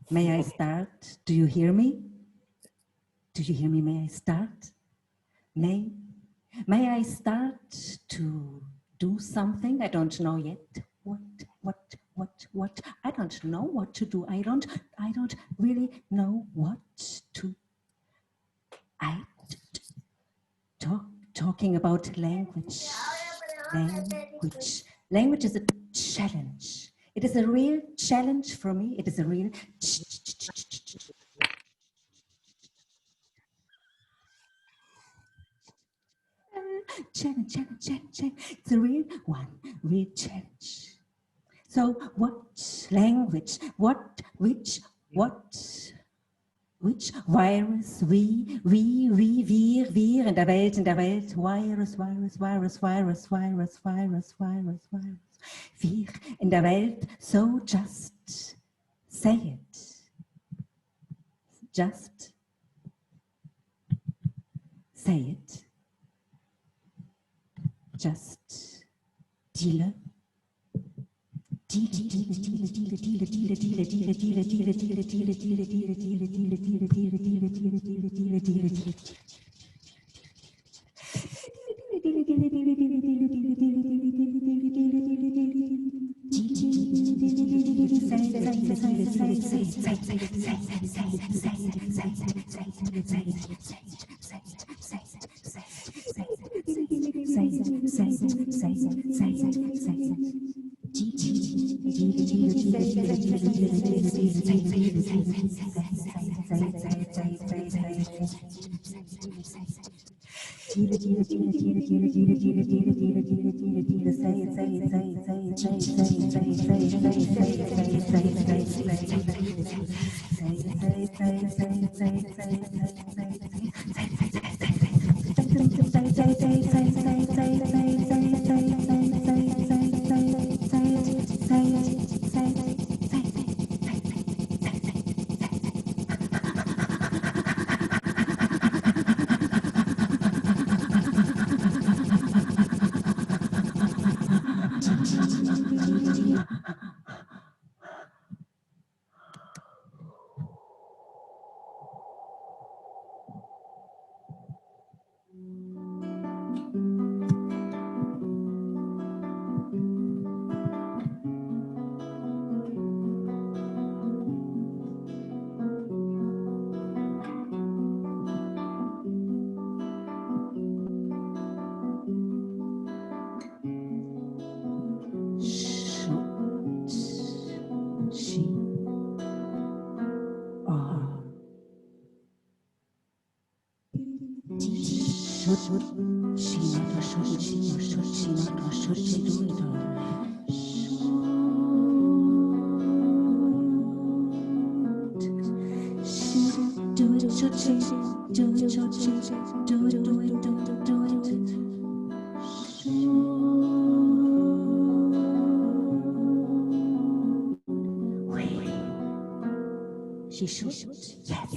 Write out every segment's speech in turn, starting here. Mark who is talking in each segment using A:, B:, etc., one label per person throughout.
A: May I start? Do you hear me? Do you hear me? May I start? May I start to do something? I don't know yet. What? I don't know what to do. I don't really know what to. Talking about language. Language is a challenge. It is a real challenge for me. It is a real challenge. It's a real one, real challenge. So what language, which virus, wir in der Welt, virus, wir in der Welt, so just say it, just say it, just deal. She should, yes.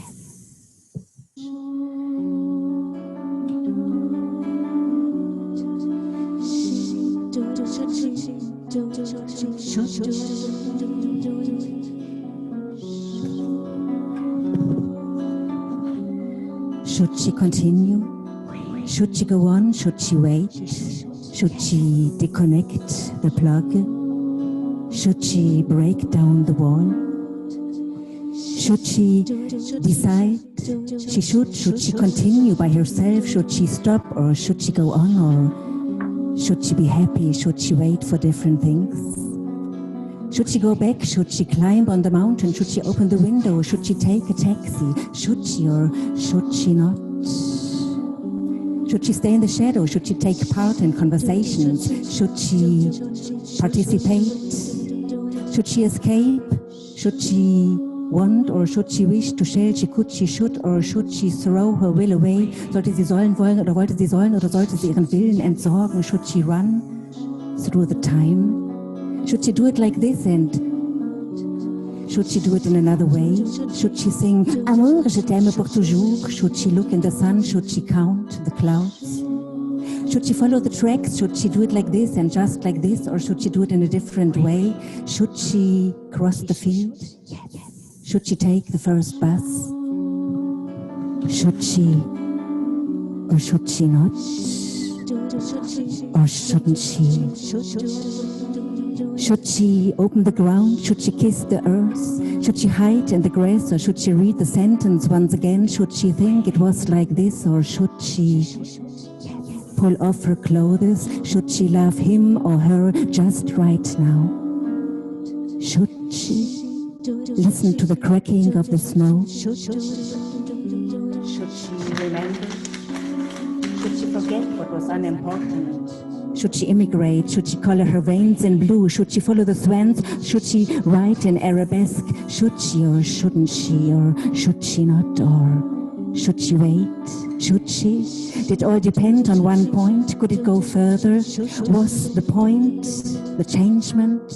A: Should she continue? Should she go on? Should she wait? Should she disconnect the plug? Should she break down the wall? Should she decide she should she continue by herself? Should she stop or should she go on? Or should she be happy? Should she wait for different things? Should she go back? Should she climb on the mountain? Should she open the window? Should she take a taxi? Should she or should she not? Should she stay in the shadow? Should she take part in conversations? Should she participate? Should she escape? Should she want or should she wish to share? She could, she should or should she throw her will away? Sollte sie sollen wollen oder wollte sie sollen oder sollte sie ihren Willen entsorgen? Should she run through the time? Should she do it like this and should she do it in another way? Should she sing Amour, je t'aime pour toujours? Should she look in the sun? Should she count the clouds? Should she follow the tracks? Should she do it like this and just like this? Or should she do it in a different way? Should she cross the field? Should she take the first bus? Should she? Or should she not? Or shouldn't she? Should she open the ground? Should she kiss the earth? Should she hide in the grass? Or should she read the sentence once again? Should she think it was like this? Or should she pull off her clothes? Should she love him or her just right now? Should she listen to the cracking of the snow? Should she remember? Should she forget what was unimportant? Should she immigrate? Should she color her veins in blue? Should she follow the swans? Should she write in arabesque? Should she or shouldn't she? Or should she not? Or should she wait? Should she? Did it all depend on one point? Could it go further? Was the point the changement?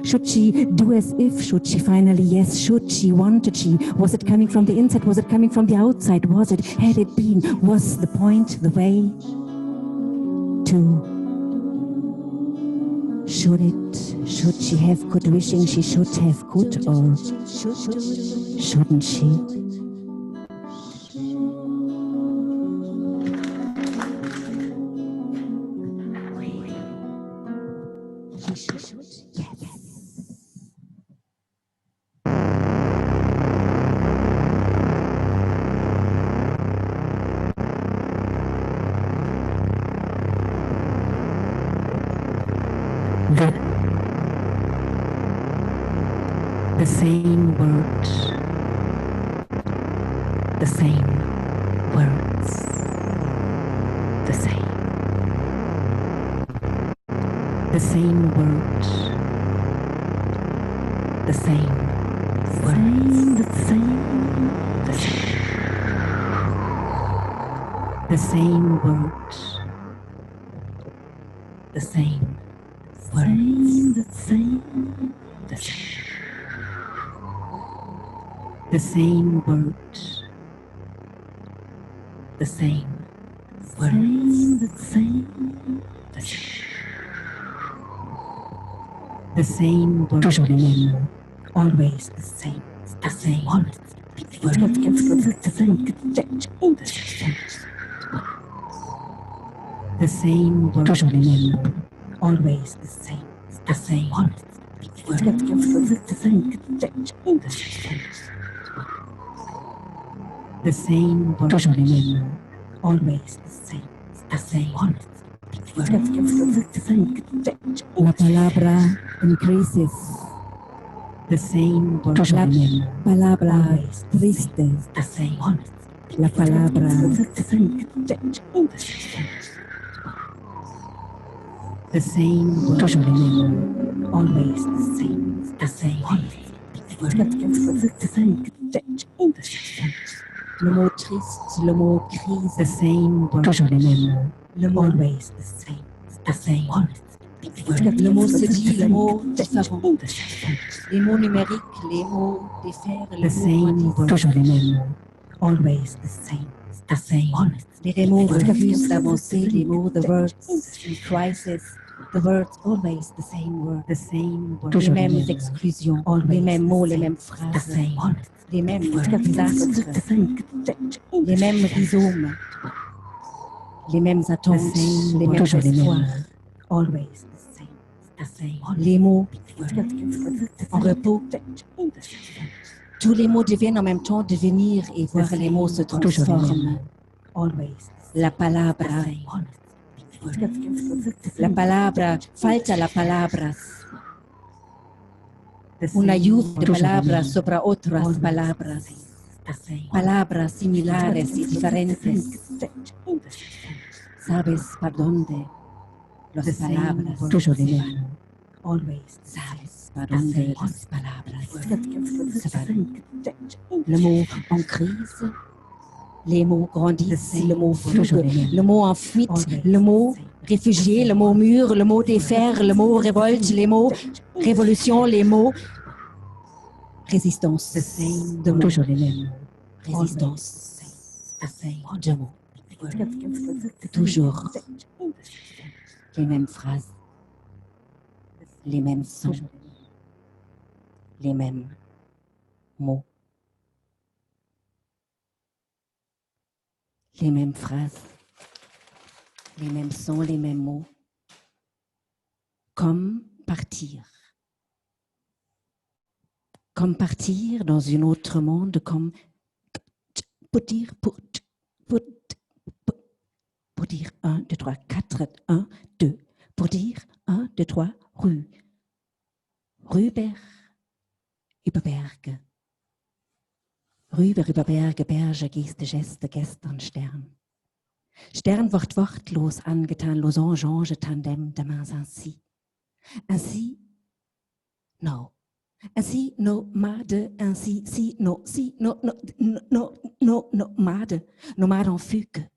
A: Should she do as if? Should she finally yes? Should she? Wanted she? Was it coming from the inside? Was it coming from the outside? Was it? Had it been? Was the point the way to? Should it? Should she have could wishing she should have could? Or shouldn't she? The same words, the same words, the same words, the same words, the same words, the same words, the same words, the same words, the same words, toujours les mêmes, always the same words, the same words, toujours les mêmes, always the same words, the same words, toujours les mêmes, always the same words. La palabra en crisis, the same words, toujours les mêmes, palabra triste, the same words, la palabra the same words, toujours les mêmes, always the same words. Le mot triste, le mot crise, the same words, toujours les mêmes, le mot always the same words. Le mot se dit, le mot différent, les mots numériques, les mots défaire, les mots words, toujours les mêmes, always the same words. Les mots refusent d'avancer, les mots, the words in crisis, the words always the same words, les mêmes exclusions, les mêmes mots, les mêmes phrases, les mêmes désastres, les mêmes rhizomes, les mêmes attentes, les mêmes espoirs, always the same. Les mots en repos, tous les mots deviennent en même temps devenir et voir les mots se transforment. La palabra, falta la palabras. Una lluvia de palabras sobre otras palabras. Palabras similares y diferentes. ¿Sabes para dónde las palabras se van? ¿Sabes para dónde las palabras se van? Le mot en crise, les mots grandissent, le mot fugue, le mot en fuite, le mot réfugié, le mot mur, le mot défaire, le mot révolte, les mots révolution, les mots résistance. Deux mots. Toujours les mêmes. Résistance. Deux mots. Toujours les mêmes phrases, les mêmes sons, les mêmes mots, les mêmes phrases, les mêmes sons, les mêmes mots, comme partir dans un autre monde, comme pour dire 1, 2, 3, 4, 1, 2, pour dire 1, 2, 3, rüber, über Berge, rüber, über Berge, Berge, Geste, Geste, gestern, Stern. Stern wird wortlos angetan, Losange, Ange, Tandem, de mains ainsi. Ainsi, no. Ainsi, no, made, ainsi, si, no, made. Nomade en Fuge.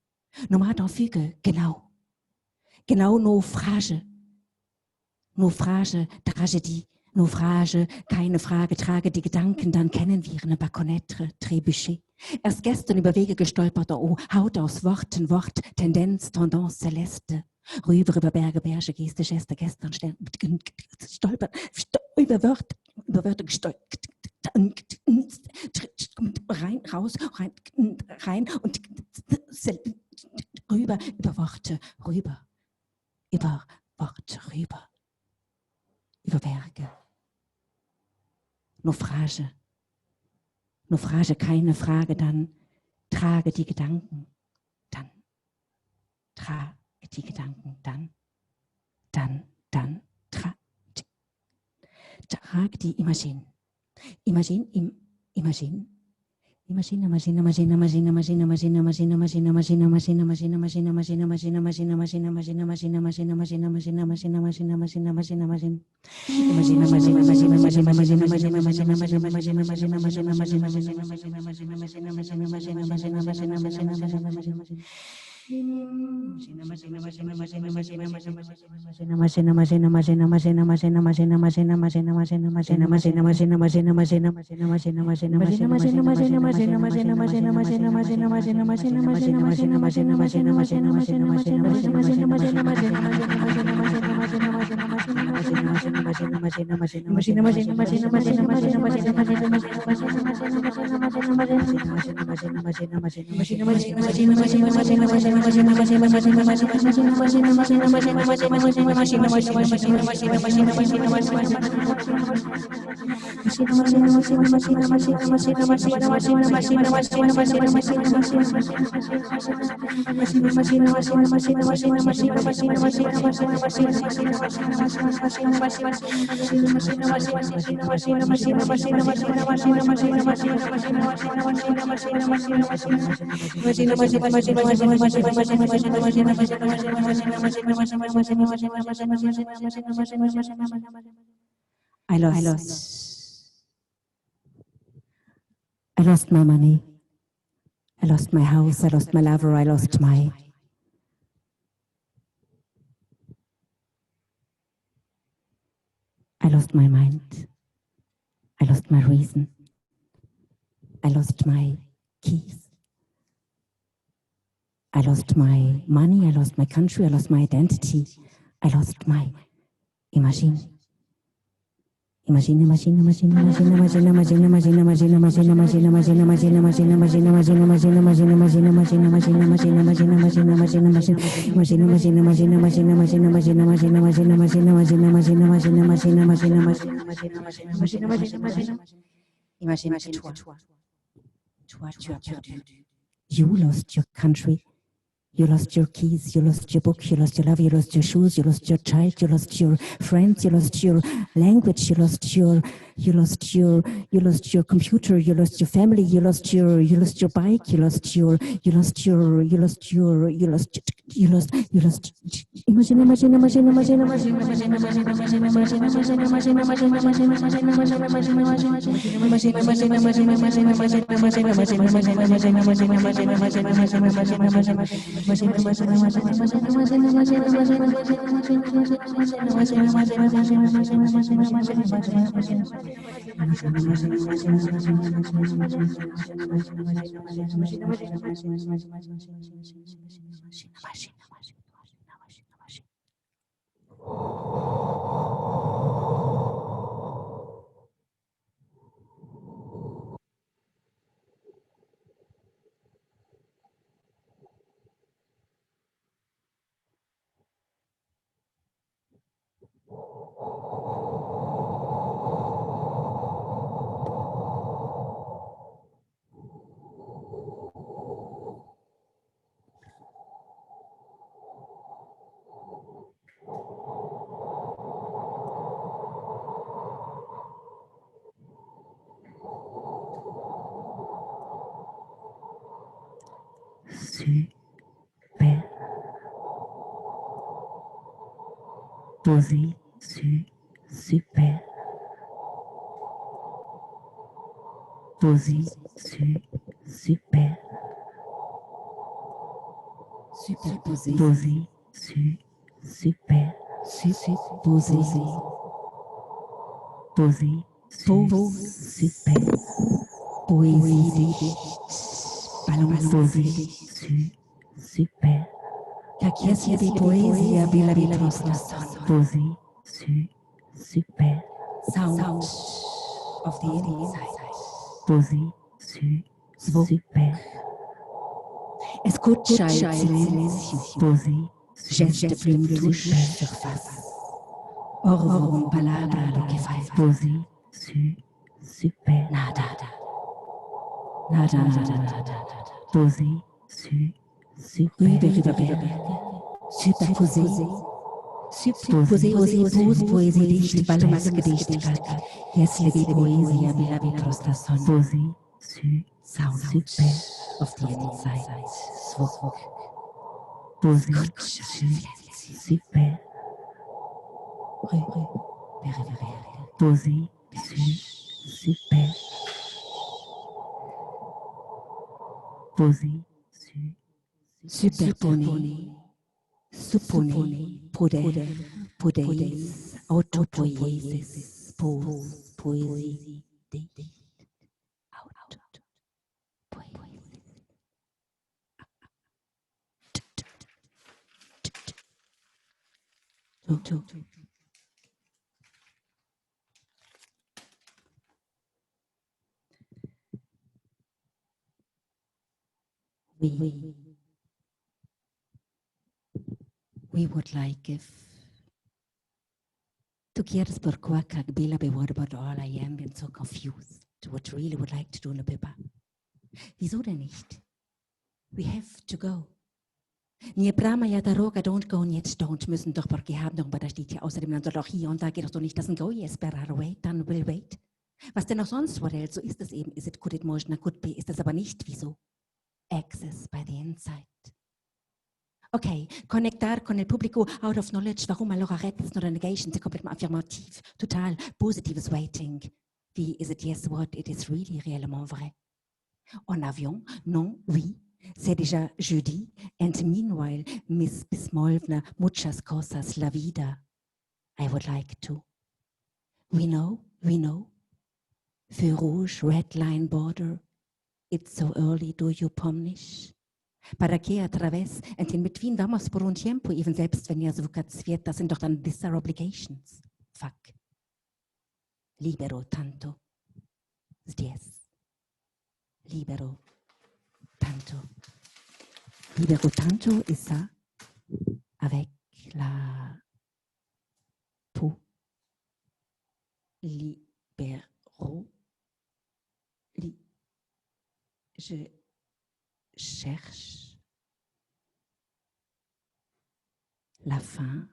A: Nomade en Fuge, genau. Genau, Naufrage. Naufrage, Tragödie. Naufrage, keine Frage, trage die Gedanken, dann kennen wir eine Baconnetre, Trébuchet. Erst gestern über Wege gestolpert, oh, Haut aus Worten, Wort, Tendenz, Tendance, Celeste. Rüber, über Berge, Berge, Geste, Geste, gestern, stolpert, über Wörter gestolpert. Rein, raus, rein und rüber, über Worte, rüber, über Worte, rüber, über Berge. Naufrage, keine Frage, dann trage die Gedanken, dann trage die Gedanken, dann trage die Imagine. Imagine. I lost my money. I lost my house. I lost my lover. I lost my mind. I lost my reason. I lost my keys. I lost my money. I lost my country. I lost my identity. I lost my imagine. Imagine. Toi, tu as perdu. You lost your country. You lost your keys, you lost your book, you lost your love, you lost your shoes, you lost your child, you lost your friends, you lost your language, you lost your computer, you lost your family, you lost your bike, you lost Super. Posé super. Posé super. Superposé. Posé super. Posé. Posé super. Poésie dicht. Balancé super. Chiesa di poesia bella vitrosta. Posé super. Sound of the inside. Posé super. Escucha el silencio. Posé geste, plume, touche, surface. Ohrwurm, palabra, lo que falta. Posé super. Nada. Posé super. Rüber Berge. Superposé. Superposé, poésie dicht, Ballungsgedicht, Jesle wie Poesia, Bella Vitrosta Sonne. Posé sound super of the inside. Zvuk. Posé super. Posé super. Posé superponé. Suppone, podeis, autopoiesis, poesie, autopoiesis. We would like if tu quieres por quoi Bila be what about all I am been so confused. What really would like to do in a pipa. Wieso denn nicht? We have to go. Nie brama ja daroga don't go und jetzt don't müssen doch porque haben doch bei der steht hier außerdem dann soll doch hier und da geht doch so nicht, dass ein go esperar wait, dann will wait. Was denn auch sonst wurde, so ist es eben. Is it could it motion could be, ist es aber nicht wieso. Access by the inside. Ok, conectar con el público out of knowledge, warum allora rechts oder negation, c'est complètement affirmatif, total, positives waiting. Wie is it yes what, it is really réellement vrai. En avion, non, oui, c'est déjà jeudi, and meanwhile, Miss Bismolvna, muchas cosas, la vida. I would like to. We know, feu rouge, red line border, it's so early, do you pomnish? ¿Para qué a través? Und mit wem damos por un tiempo, even selbst wenn ihr so wird, das sind doch dann these are obligations. Fuck. Libero tanto. Здесь. Libero tanto. Libero tanto est ça avec la peau. Libero. Je cherche la fin.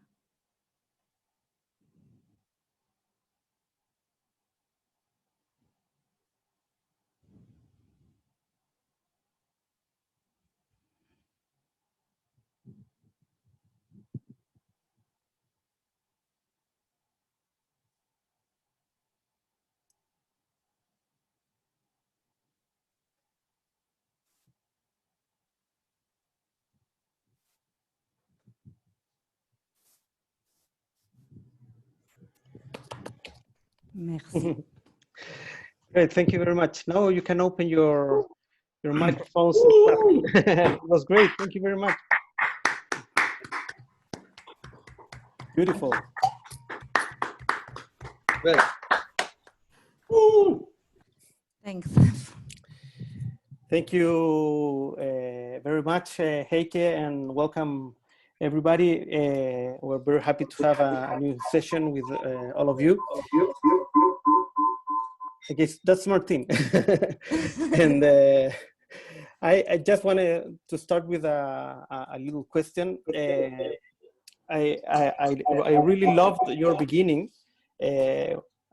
A: Merci.
B: Great, thank you very much. Now you can open your microphones and stuff. It was great. Thank you very much. Beautiful. Well,
A: Thanks.
B: thank you very much, Heike, and welcome everybody. We're very happy to have a new session with all of you. I guess that's Martin. And I just wanted to start with a little question. I really loved your beginning.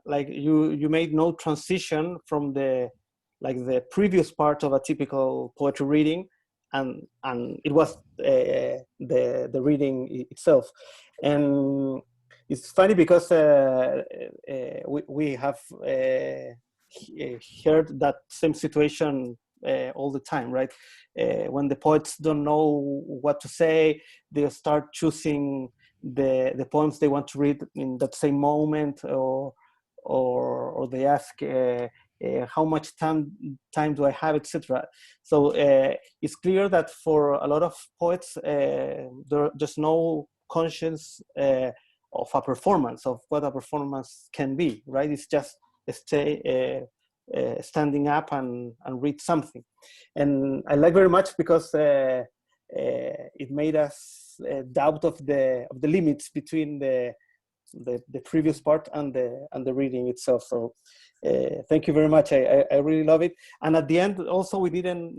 B: Like you made no transition from the previous part of a typical poetry reading, and it was the reading itself. And it's funny because we have heard that same situation all the time, right? When the poets don't know what to say, they start choosing the poems they want to read in that same moment, or they ask how much time do I have, etc. So it's clear that for a lot of poets, there's no conscience of a performance, of what a performance can be, right? It's just standing up and read something. And I like very much because it made us doubt of the limits between the previous part and the reading itself. So thank you very much. I really love it. And at the end, also, we didn't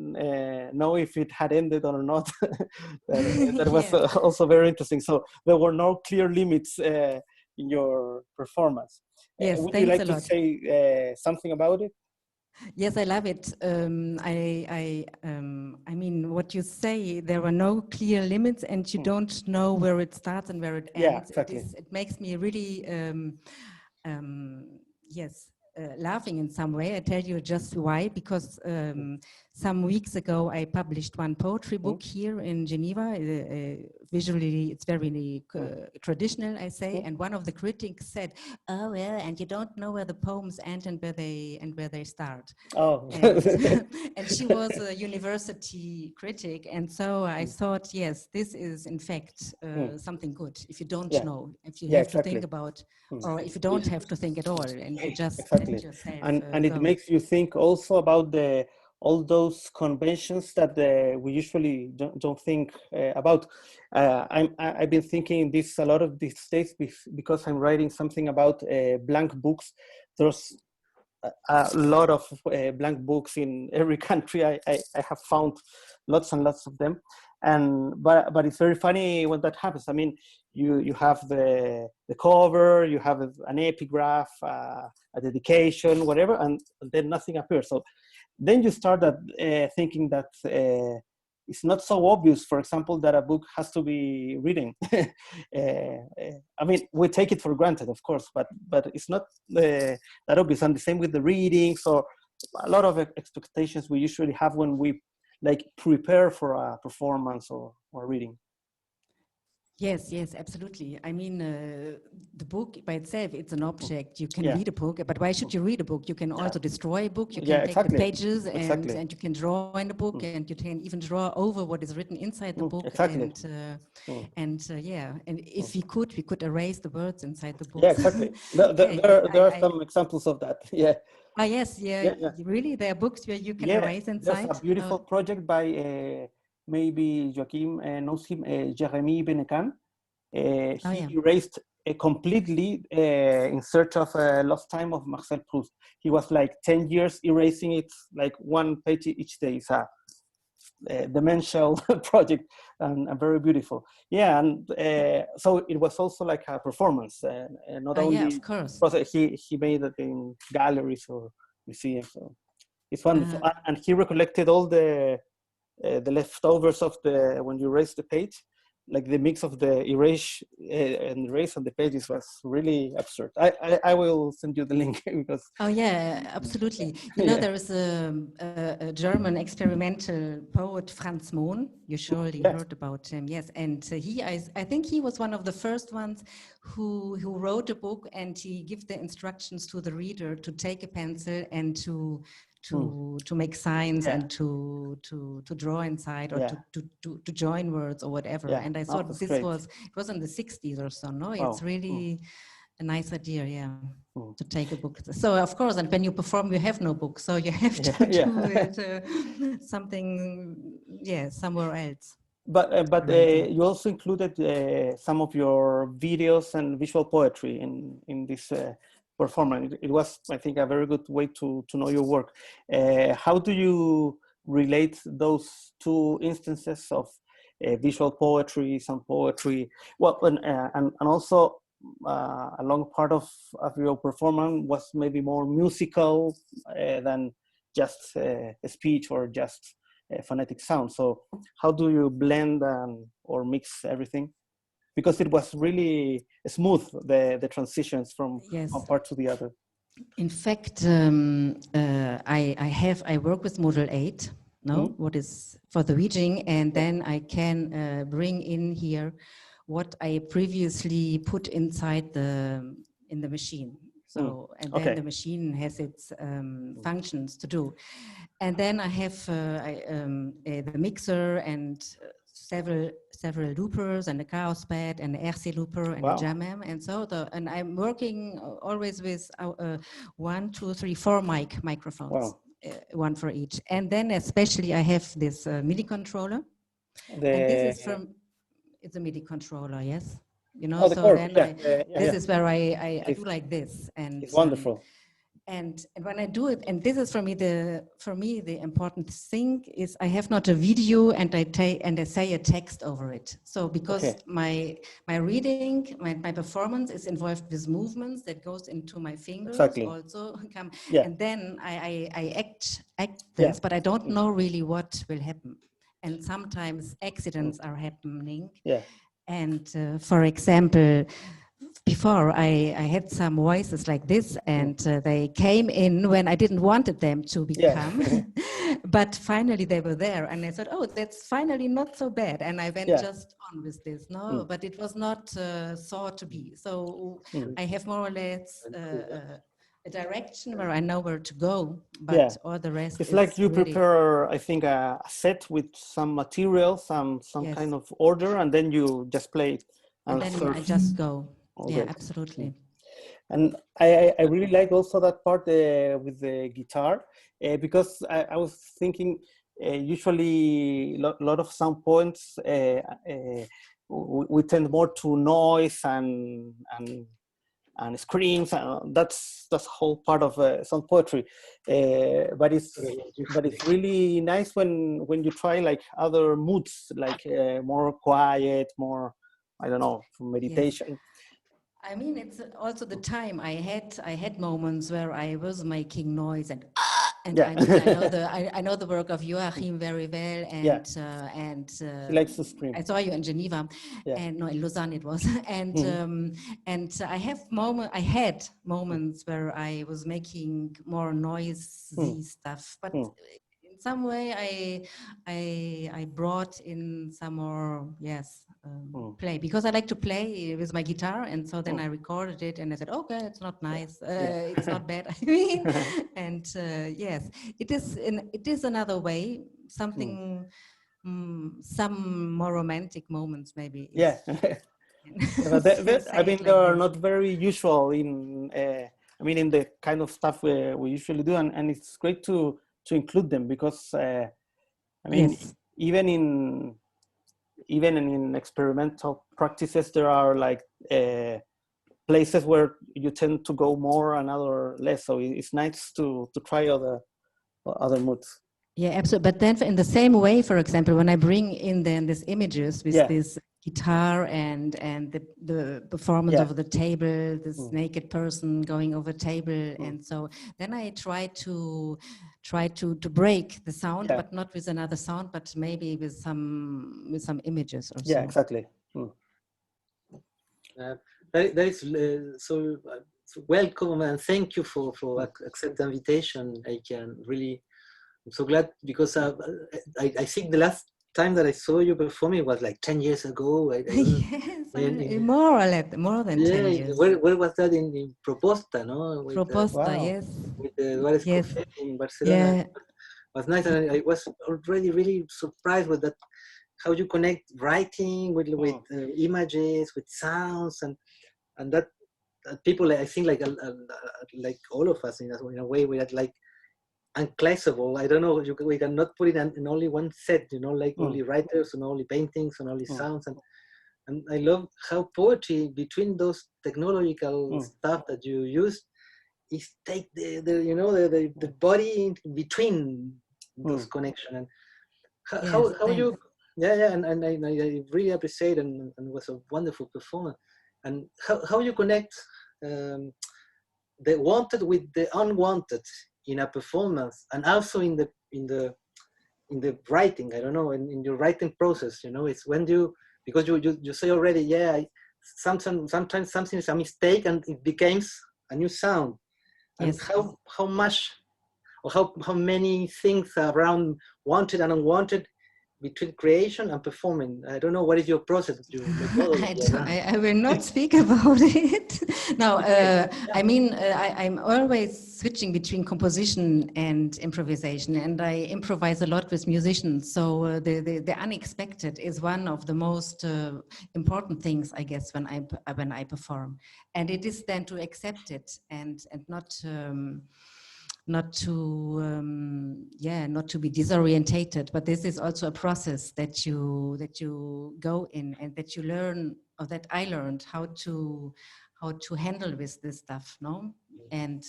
B: know if it had ended or not. that was
A: Yes.
B: also very interesting. So there were no clear limits in your performance.
A: Yes,
B: Would you
A: thanks
B: like
A: a
B: to
A: lot.
B: say something about it?
A: Yes, I love it. I mean, what you say, there are no clear limits, and you don't know where it starts and where it ends.
B: Yeah, exactly.
A: It makes me really, yes, laughing in some way. I tell you just why, because some weeks ago I published one poetry book here in Geneva. Visually, it's very traditional, I say. And one of the critics said, "Oh well, and you don't know where the poems end and where they start."
B: Oh.
A: And she was a university critic, and so I thought, yes, this is in fact something good. If you don't know, if you have to think about, or if you don't have to think at all, and you just let yourself
B: and it makes you think also about all those conventions that we usually don't think about. I've been thinking this a lot of these days because I'm writing something about blank books. There's a lot of blank books in every country. I have found lots and lots of them, but it's very funny when that happens. I mean, you have the cover, you have an epigraph, a dedication, whatever, and then nothing appears. So then you start thinking that it's not so obvious, for example, that a book has to be written. I mean, we take it for granted, of course, but it's not that obvious. And the same with the readings, or a lot of expectations we usually have when we prepare for a performance or reading.
A: Yes, yes, absolutely. I mean, the book by itself, it's an object. You can read a book, but why should you read a book? You can also destroy a book. You can take the pages and you can draw in the book, and you can even draw over what is written inside the book. And if we could erase the words inside the book.
B: Yeah, exactly. There are some examples of that. Yeah.
A: Ah, yes, really, there are books where you can erase inside.
B: There's a beautiful project by maybe Joachim knows him, Jeremy Benecan. He erased completely In Search of Lost Time of Marcel Proust. He was like 10 years erasing it, like one page each day. It's a dementia project, and very beautiful. Yeah, and so it was also like a performance, not only
A: of course.
B: He made it in galleries or museums. So it's wonderful, and he recollected all the leftovers of when you erase the page, like the mix of the erase on the pages was really absurd. I will send you the link because
A: Oh yeah, absolutely. You know,
B: yeah,
A: there is a German experimental poet, Franz Mohn. You surely
B: yeah,
A: heard about him, yes. And I think he was one of the first ones who wrote a book, and he gave the instructions to the reader to take a pencil and to make signs
B: yeah,
A: and to draw inside, or
B: yeah,
A: to join words or whatever.
B: yeah.
A: And I
B: Oh,
A: thought
B: that's
A: this
B: great.
A: was in the 60s or so. No, it's
B: Wow.
A: really a nice idea, yeah,
B: Mm.
A: to take a book. So of course, and when you perform, you have no book, so you have
B: Yeah,
A: to
B: yeah.
A: do it something, yeah, somewhere else.
B: But
A: Great, yeah.
B: you also included some of your videos and visual poetry in this performance. It was, I think, a very good way to know your work. How do you relate those two instances of visual poetry, some poetry? Well, and also a long part of your performance was maybe more musical than just a speech or just phonetic sound. So how do you blend or mix everything? Because it was really smooth, the transitions from one
A: Yes.
B: part to the other.
A: In fact, I work with Model 8, no,
B: Mm?
A: what is for the reading, and
B: Yeah.
A: then I can bring in here what I previously put inside in the machine.
B: Mm.
A: So, and then
B: Okay.
A: the machine has its functions to do. And then I have the mixer and several loopers and a chaos pad and an RC looper and a
B: Wow.
A: jam amp, and so and I'm working always with 1, 2, 3, 4 microphones,
B: Wow.
A: one for each. And then especially I have this MIDI controller, and this is
B: The
A: it's a MIDI controller, yes. You know,
B: oh, the
A: so
B: chord.
A: then
B: Yeah. Yeah.
A: this
B: Yeah.
A: is where I do
B: It's,
A: like this,
B: it's wonderful.
A: and when I do it, and this is for me the important thing is I have not a video and I say a text over it. So because
B: Okay.
A: my reading, my performance is involved with movements that goes into my fingers
B: Exactly.
A: also come,
B: Yeah.
A: and then I act
B: Yeah.
A: this, but I don't know really what will happen. And sometimes accidents are happening.
B: Yeah.
A: And for example, before I had some voices like this, and they came in when I didn't wanted them to
B: Yeah.
A: become, but finally they were there, and I thought, oh, that's finally not so bad, and I went
B: Yeah.
A: just on with this. No, but it was not thought to be. So I have more or less a direction where I know where to go,
B: Yeah.
A: but all the rest
B: It's like
A: is
B: you
A: really,
B: prepare, I think, a set with some material, some kind
A: yes.
B: of order, and then you just play it
A: And
B: and
A: then I
B: surf.
A: just go.
B: All
A: Yeah,
B: great.
A: absolutely.
B: And I really like also that part with the guitar because I was thinking usually a lot of sound points we tend more to noise and screams. That's whole part of sound poetry, but it's really nice when you try like other moods, like more quiet, more, I don't know,
A: Yes.
B: meditation.
A: I mean, it's also the time I had moments where I was making noise and
B: Yeah.
A: I mean, I know the work of Joachim very well,
B: Yeah.
A: and
B: He likes to scream.
A: I saw you in Geneva,
B: Yeah.
A: and no, in Lausanne it was, and I had moments where I was making more noisy stuff, but in some way I brought in some more, yes, play, because I like to play with my guitar, and so then I recorded it and I said, okay, it's not nice, it's not bad. I mean, and yes, it is another way, something, some more romantic moments maybe.
B: Yeah. But I
A: Say
B: mean,
A: it
B: they
A: like
B: are
A: this.
B: not very usual in. I mean, in the kind of stuff we usually do, and it's great to include them because I mean,
A: Yes.
B: even in experimental practices, there are like places where you tend to go more and other less. So it's nice to try other moods.
A: Yeah, absolutely. But then in the same way, for example, when I bring in then these images with
B: Yeah.
A: this guitar and the performance
B: Yeah.
A: over the table, this naked person going over the table, and so then I try to try to break the sound,
B: Yeah.
A: but not with another sound, but maybe with some images or
B: Yeah,
A: so.
B: exactly.
C: That is so welcome, and thank you for accept the invitation. I can really, I'm so glad, because I think the last time that I saw you performing was like 10 years ago. I don't know.
A: Yes, more than 10 years.
C: Where was that? In Proposta, no? With,
A: Proposta,
B: Wow.
A: yes.
C: with the Bares
A: Yes.
C: Café in Barcelona.
A: Yeah.
C: It was nice, and I was already really surprised with that, how you connect writing with images, with sounds, and that people, I think, like all of us in a way, we are like unclassable. I don't know, we cannot put it in only one set, like only writers and only paintings and only sounds. And I love how poetry, between those technological stuff that you use, is take the body in between those connections. And how you, and I really appreciate, and it was a wonderful performance. And how you connect the wanted with the unwanted in a performance, and also in the writing. I don't know, in your writing process, it's when because you say already, sometimes something is a mistake and it becomes a new sound. And
A: Yes.
C: how much, or how many things around wanted and unwanted between creation and performing. I don't know, what is your process, your methodology?
A: I will not speak about it. No, I mean, I'm always switching between composition and improvisation, and I improvise a lot with musicians. So the unexpected is one of the most important things, I guess, when I perform. And it is then to accept it and not to be disorientated, but this is also a process that you go in, and that you learn, or that I learned how to handle with this stuff, no, and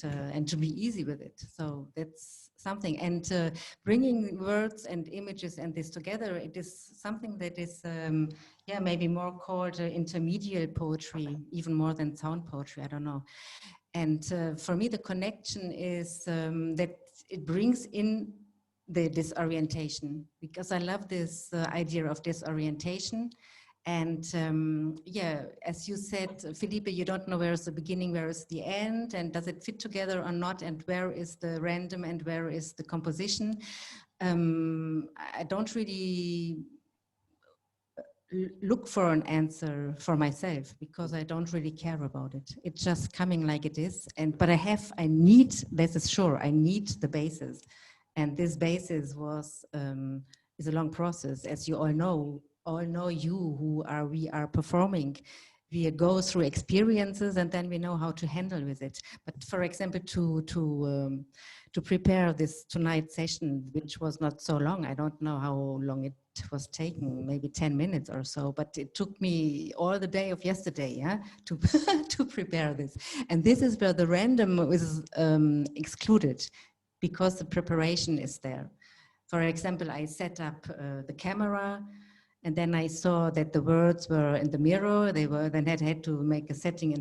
A: to be easy with it. So that's something. And bringing words and images and this together, it is something that is maybe more called intermediate poetry, even more than sound poetry, I don't know. And for me, the connection is that it brings in the disorientation, because I love this idea of disorientation. And as you said, Felipe, you don't know where is the beginning, where is the end, and does it fit together or not, and where is the random and where is the composition. I don't really look for an answer for myself, because I don't really care about it. It's just coming like it is. But I need, this is sure, I need the basis. And this basis is a long process, as you all know we are performing. We go through experiences, and then we know how to handle with it. But for example, to prepare this tonight session, which was not so long, I don't know how long it was taking, maybe 10 minutes or so, but it took me all the day of yesterday, to to prepare this. And this is where the random is excluded, because the preparation is there. For example, I set up the camera, and then I saw that the words were in the mirror. Then I had to make a setting in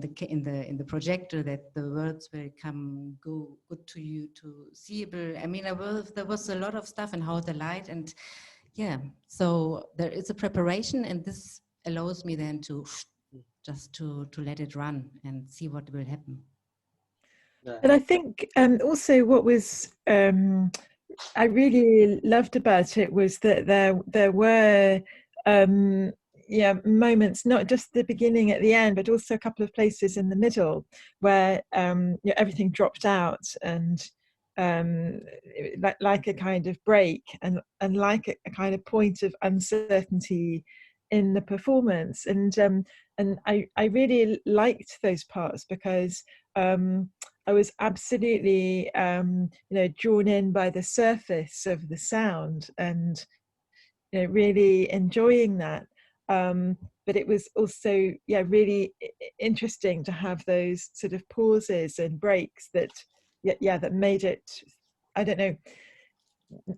A: the projector that the words will go good to you, to seeable. I mean, there was a lot of stuff, and how the light, and so there is a preparation, and this allows me then to just to let it run and see what will happen.
D: And I think also what was I really loved about it was that there were moments, not just the beginning at the end, but also a couple of places in the middle where everything dropped out, and like a kind of break, and like a kind of point of uncertainty in the performance. And I really liked those parts, because I was absolutely drawn in by the surface of the sound, and really enjoying that. But it was also really interesting to have those sort of pauses and breaks that that made it, I don't know,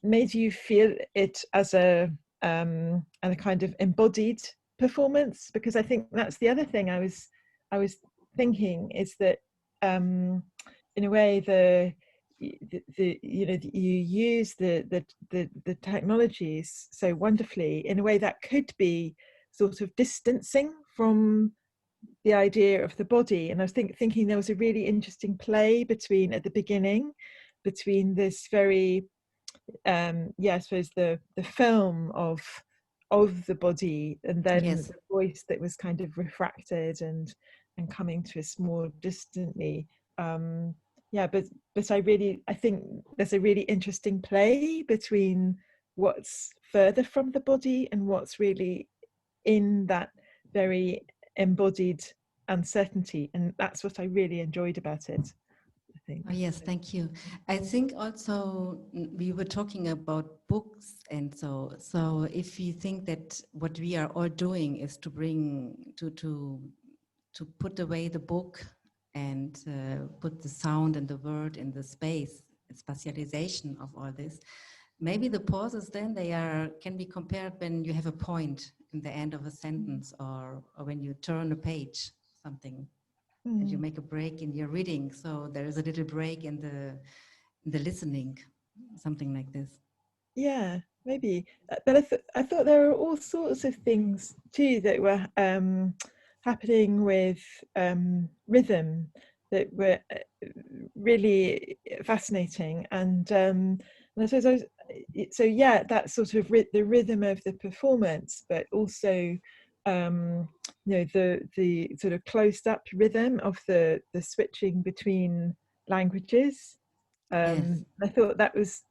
D: made you feel it as a kind of embodied performance. Because I think that's the other thing I was thinking, is that in a way you use the technologies so wonderfully in a way that could be sort of distancing from the idea of the body. And I was thinking there was a really interesting play between at the beginning between this very I suppose the film of the body, and then
A: Yes.
D: the voice that was kind of refracted and coming to us more distantly. But I think there's a really interesting play between what's further from the body and what's really in that very embodied uncertainty, and that's what I really enjoyed about it, I think.
A: Oh, yes, thank you. I think also we were talking about books, and so if you think that what we are all doing is to bring to put away the book and put the sound and the word in the space, spatialization of all this. Maybe the pauses then can be compared when you have a point in the end of a sentence, or when you turn a page, something. And you make a break in your reading, so there is a little break in the listening, something like this.
D: Yeah, maybe. But I thought there were all sorts of things too that were happening with rhythm that were really fascinating. And I suppose that sort of the rhythm of the performance, but also the sort of closed up rhythm of the switching between languages.
A: Yes.
D: I thought that was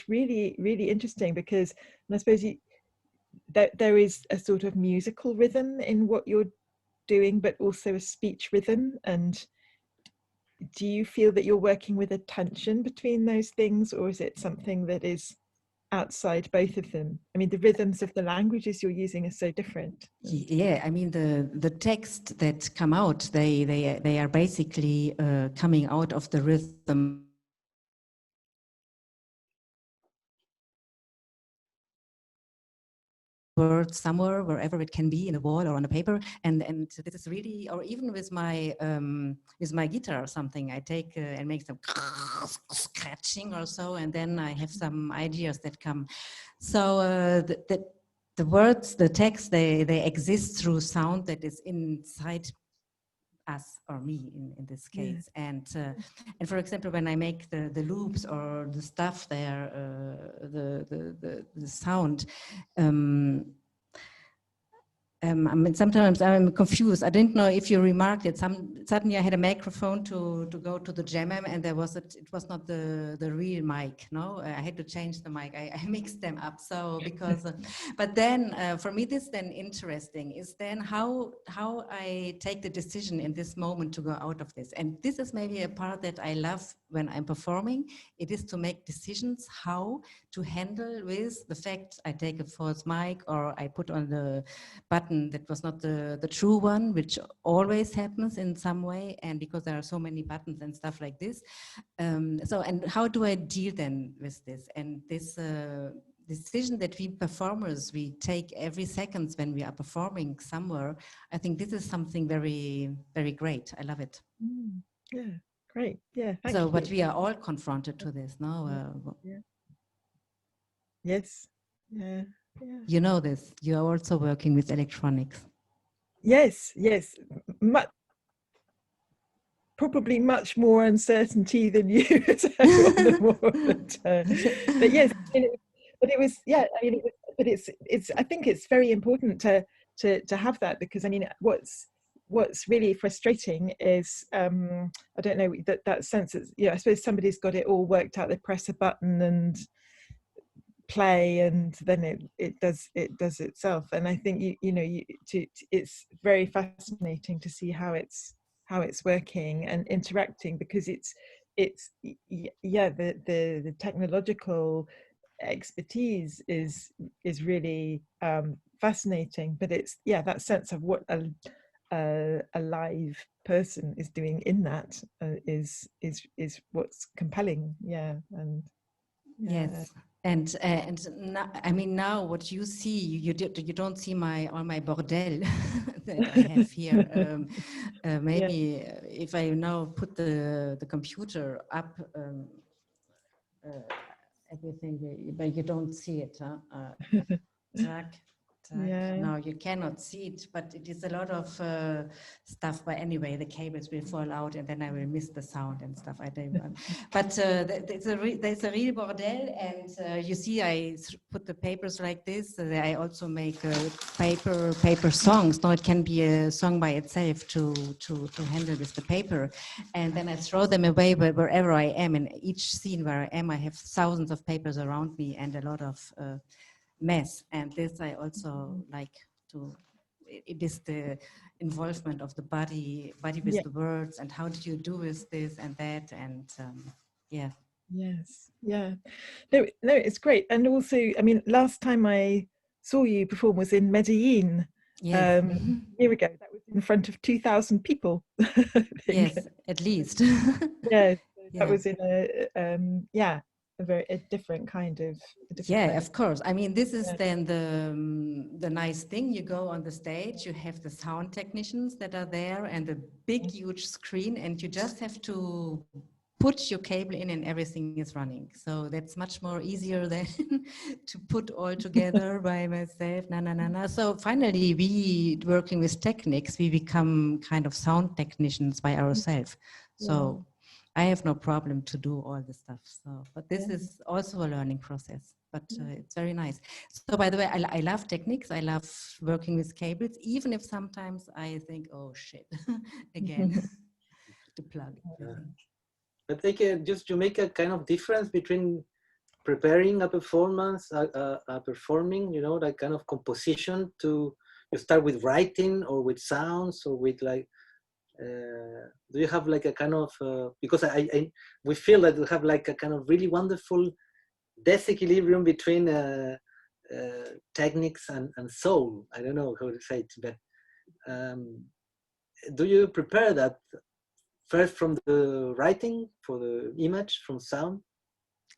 D: really, really interesting, because, and I suppose there is a sort of musical rhythm in what you're doing, but also a speech rhythm. And do you feel that you're working with a tension between those things, or is it something that is outside both of them? I mean, the rhythms of the languages you're using are so different.
A: Yeah, I mean the text that come out, they are basically coming out of the rhythm word somewhere, wherever it can be, in a wall or on a paper, and this is really, or even with my guitar or something, I take and make some scratching or so, and then I have some ideas that come. So the words, the text, they exist through sound that is inside us, or me in this case. Yeah. And for example, when I make the loops or the stuff there, the sound, I mean, sometimes I'm confused. I didn't know if you remarked it. Suddenly I had a microphone to go to the jam, and it was not the real mic. No, I had to change the mic. I mixed them up. So because, but then for me, this then interesting is then how I take the decision in this moment to go out of this. And this is maybe a part that I love when I'm performing. It is to make decisions how to handle with the fact I take a false mic, or I put on the button that was not the true one, which always happens in some way, and because there are so many buttons and stuff like this. And how do I deal then with this? And this decision that we performers, we take every second when we are performing somewhere, I think this is something very, very great. I love it.
D: Yeah, great. Yeah, thank
A: you.
D: So,
A: but we are all confronted to this, no?
D: Yeah. Yes. Yeah. Yeah.
A: You know this. You are also working with electronics.
D: Yes. Probably much more uncertainty than you on the moment. But yes, but it was, yeah. I mean, but it's. I think it's very important to have that, because I mean, what's really frustrating is I don't know, that sense that, I suppose somebody's got it all worked out. They press a button and play, and then it does itself. And I think it's very fascinating to see how it's working and interacting, because it's the technological expertise is really fascinating, but it's that sense of what a live person is doing in that is what's compelling. And
A: yes. And now, I mean, now what you see, you don't see all my bordel that I have here. Maybe if I now put the computer up everything, but you don't see it. Huh? Tack, tack.
D: Yeah.
A: No, you cannot see it, but it is a lot of stuff. But anyway, the cables will fall out, and then I will miss the sound and stuff. I don't want. But there's a real bordel, and you see, I put the papers like this. I also make paper songs. Now it can be a song by itself to handle with the paper, and then I throw them away wherever I am. In each scene where I am, I have thousands of papers around me and a lot of mess, and this I also like to. It is the involvement of the body with the words, and how did you do with this and that, and yeah.
D: Yes, yeah. No, it's great. And also, I mean, last time I saw you perform was in Medellin.
A: Yes.
D: A year ago. That was in front of 2,000 people. I think.
A: Yes, at least.
D: Yeah, that was in a different kind of.
A: Of course. I mean, this is then the nice thing. You go on the stage, you have the sound technicians that are there, and a big, huge screen, and you just have to put your cable in, and everything is running. So that's much more easier than to put all together by myself. So finally, we working with techniques, we become kind of sound technicians by ourselves. So I have no problem to do all the stuff. So, but this is also a learning process, but it's very nice. So by the way, I love techniques. I love working with cables, even if sometimes I think, oh shit, again, to plug everything.
C: I think just to make a kind of difference between preparing a performance, performing, you know, that kind of composition to, you start with writing or with sounds or with like, do you have like a kind of, because we feel that we have like a kind of really wonderful disequilibrium between techniques and soul. I don't know how to say it, but do you prepare that first from the writing, for the image, from sound?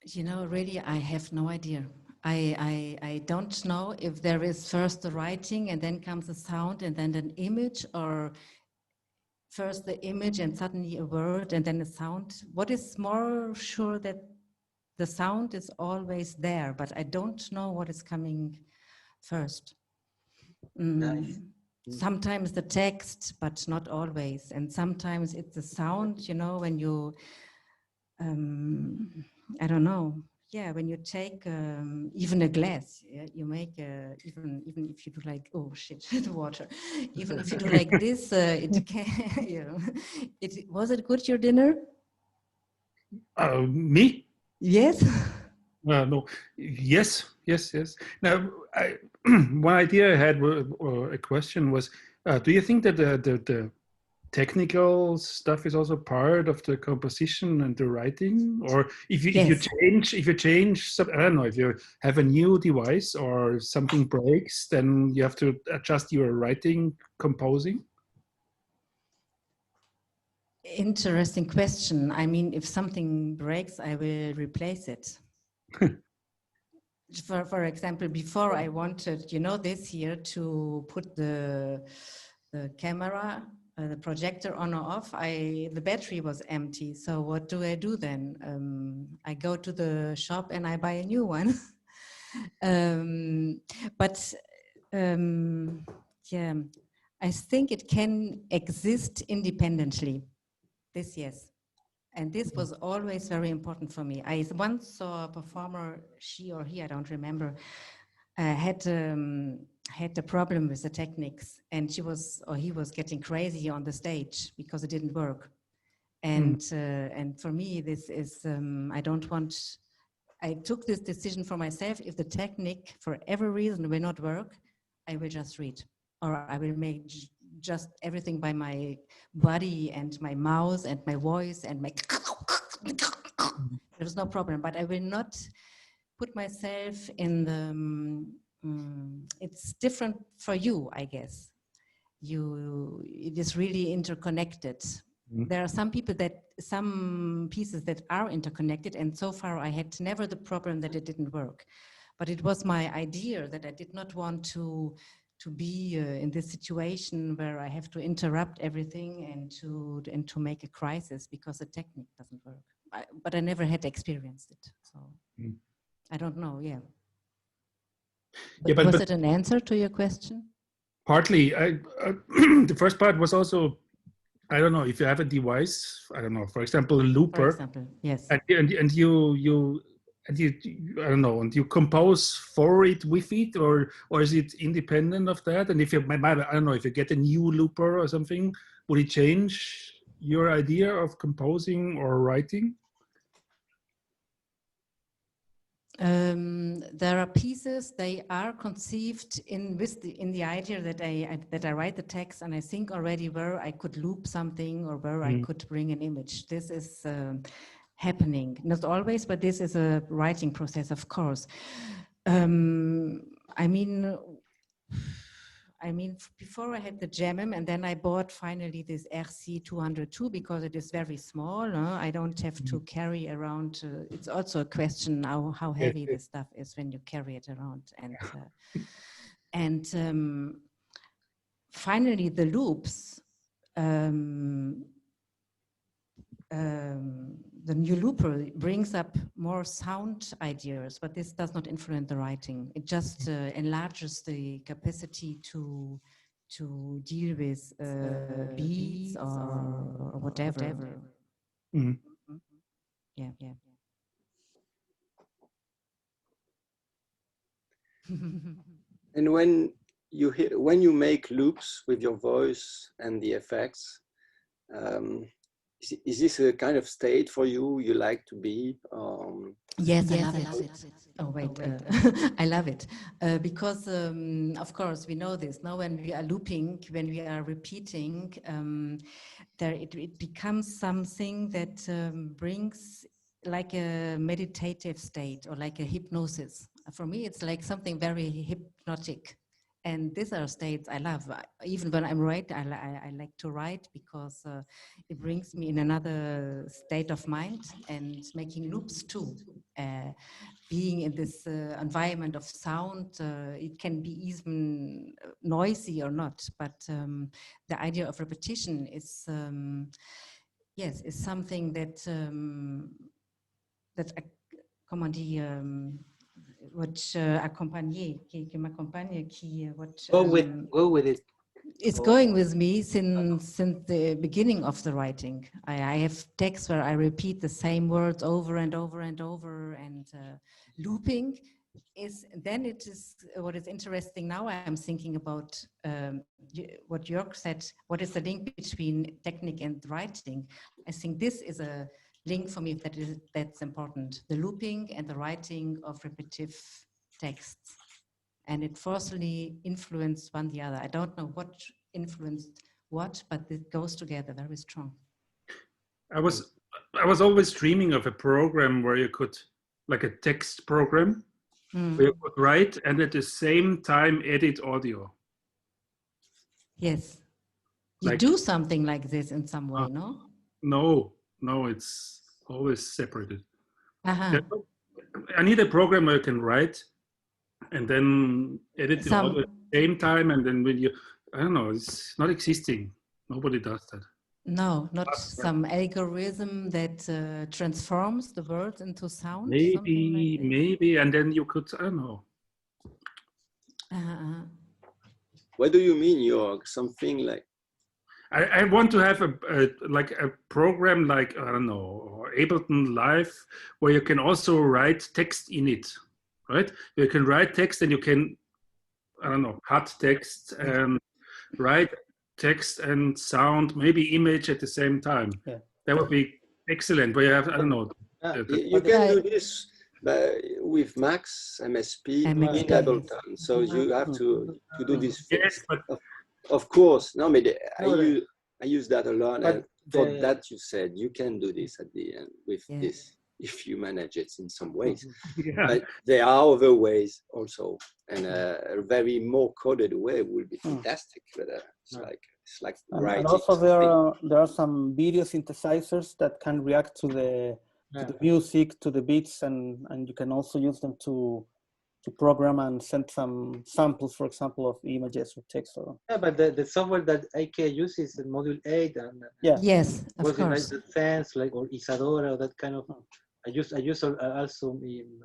A: You know, really, I have no idea. I don't know if there is first the writing and then comes the sound and then an image, or first the image and suddenly a word and then a sound. What is more sure that the sound is always there, but I don't know what is coming first.
C: Nice.
A: Sometimes the text, but not always. And sometimes it's the sound, you know, when you, I don't know. Yeah, when you take even a glass, you make even if you do like, oh shit, the water. Even if you do like this, it can. You know, was it good, your dinner?
E: Me?
A: Yes.
E: No. Yes. Now, one idea I had, or a question was, do you think that the technical stuff is also part of the composition and the writing? Or if you change, I don't know, if you have a new device or something breaks, then you have to adjust your writing, composing?
A: Interesting question. I mean, if something breaks, I will replace it. For example, before I wanted, you know, this year to put the camera, the projector on or off, the battery was empty. So what do I do then? I go to the shop and I buy a new one. Yeah, I think it can exist independently. This, yes. And this was always very important for me. I once saw a performer, she or he, I don't remember, had a problem with the techniques, and he was getting crazy on the stage because it didn't work. And for me, this is I took this decision for myself. If the technique, for every reason, will not work, I will just read, or I will make just everything by my body and my mouth and my voice and my. There's no problem, but I will not put myself in the. It's different for you, I guess. It is really interconnected. There are some pieces that are interconnected, and so far I had never the problem that it didn't work. But it was my idea that I did not want to be in this situation where I have to interrupt everything and to make a crisis because the technique doesn't work. But I never had experienced it. So. So
E: Mm.
A: I don't know. Yeah.
E: Yeah,
A: Was
E: but
A: it an answer to your question?
E: partly, the first part was also, I don't know, if you have a device, I don't know, for example, a
A: For
E: looper,
A: example, yes.
E: and you I don't know, and you compose for it with it, or is it independent of that? And if you, I don't know, if you get a new looper or something, would it change your idea of composing or writing?
A: There are pieces, they are conceived in the idea that I write the text and I think already where I could loop something or where I could bring an image. This is happening, not always, but this is a writing process, of course. I mean, before I had the Gemim, and then I bought finally this RC202 because it is very small. I don't have to carry around. It's also a question now how heavy this stuff is when you carry it around. And finally, the loops. The new looper brings up more sound ideas, but this does not influence the writing. It just enlarges the capacity to deal with beats or whatever.
E: Mm.
A: Yeah, yeah.
F: And when you make loops with your voice and the effects, is this a kind of state for you like to be?
A: Yes, I love it. Oh, wait. I love it. Because, of course, we know this. Now, when we are looping, when we are repeating, it becomes something that brings like a meditative state or like a hypnosis. For me, it's like something very hypnotic. And these are states I love. Even when I'm writing, I like to write because it brings me in another state of mind, and making loops too. Being in this environment of sound, it can be even noisy or not, but the idea of repetition is, yes, is something that, comment dire, which accompagner, qui m'accompagne, qui
C: go with it.
A: It's going with me since the beginning of the writing. I have texts where I repeat the same words over and over and over, and looping is, then it is what is interesting now. I'm thinking about what Jörg said, what is the link between technique and writing? I think this is a link for me that's important, the looping and the writing of repetitive texts. And it forcefully influenced one the other. I don't know what influenced what, but it goes together very strong.
E: I was always dreaming of a program where you could, like a text program, where you could write and at the same time edit audio.
A: Yes. You
E: Like,
A: do something like this in some way, no?
E: No, it's always separated.
A: Uh-huh.
E: I need a program where you can write and then edit the audio at the same time, and then when you, I don't know, it's not existing. Nobody does that.
A: No, not some algorithm that transforms the words into sound.
E: Maybe, and then you could, I don't know.
F: What do you mean, Jörg? Something like?
E: I want to have a program like, I don't know, or Ableton Live, where you can also write text in it, right? You can write text and you can, I don't know, cut text and write text and sound, maybe image at the same time.
B: Yeah.
E: That would be excellent. Where you have, I don't know.
F: You can do this with Max, MSP, in Ableton. So you have to do this.
E: Yes, but
F: of course, no, but I use that a lot. And for that, you said you can do this at the end with this, if you manage it in some ways.
E: Yeah.
F: But there are other ways also, and a very more coded way would be fantastic. But it's like writing.
B: And also there are some video synthesizers that can react to the music, to the beats, and you can also use them to program and send some samples, for example, of images or text.
C: Yeah, but the software that Heike uses is Module 8, and
A: yes, of
C: was
A: course.
C: in like the sense, like, or Isadora, or that kind of I use also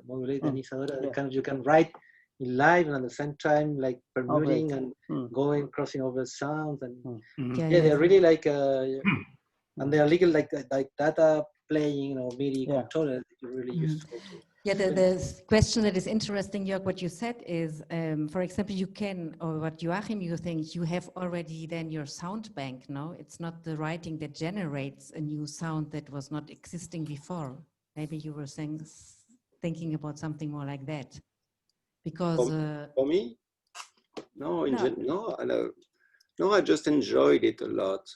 C: modulate and Isadora. You can write in live and at the same time like permuting and going crossing over sounds and they're really like and they are legal like data playing or MIDI controller that are really useful to.
A: Yeah, the question that is interesting, Jörg, what you said is, for example, you can, or what Joachim, you think you have already then your sound bank, no? It's not the writing that generates a new sound that was not existing before. Maybe you were thinking about something more like that. Because...
F: for me? No, no, I just enjoyed it a lot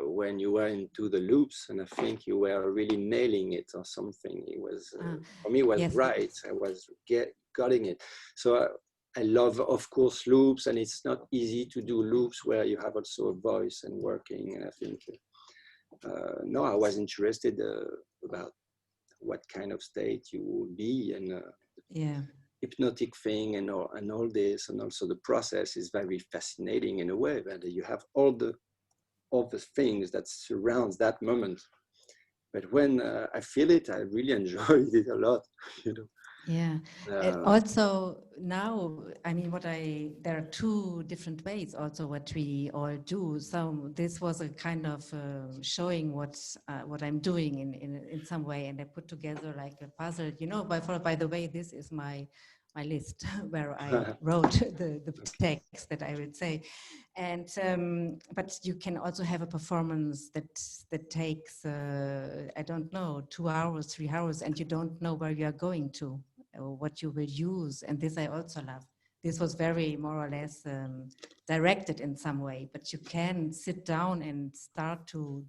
F: when you were into the loops, and I think you were really nailing it or something. It was for me, it was right. I was getting it. So I love, of course, loops, and it's not easy to do loops where you have also a voice and working. And I think no, I was interested about what kind of state you would be and hypnotic thing and all this, and also the process is very fascinating in a way that you have all the things that surrounds that moment. But when I feel it, I really enjoyed it a lot, you know.
A: Yeah. Also now, I mean, there are two different ways also what we all do. So this was a kind of showing what I'm doing in some way, and I put together like a puzzle, you know. By the way, this is my list where I wrote the text that I would say. And but you can also have a performance that takes I don't know, 2 hours, 3 hours, and you don't know where you are going to or what you will use. And this I also love. This was very more or less directed in some way, but you can sit down and start to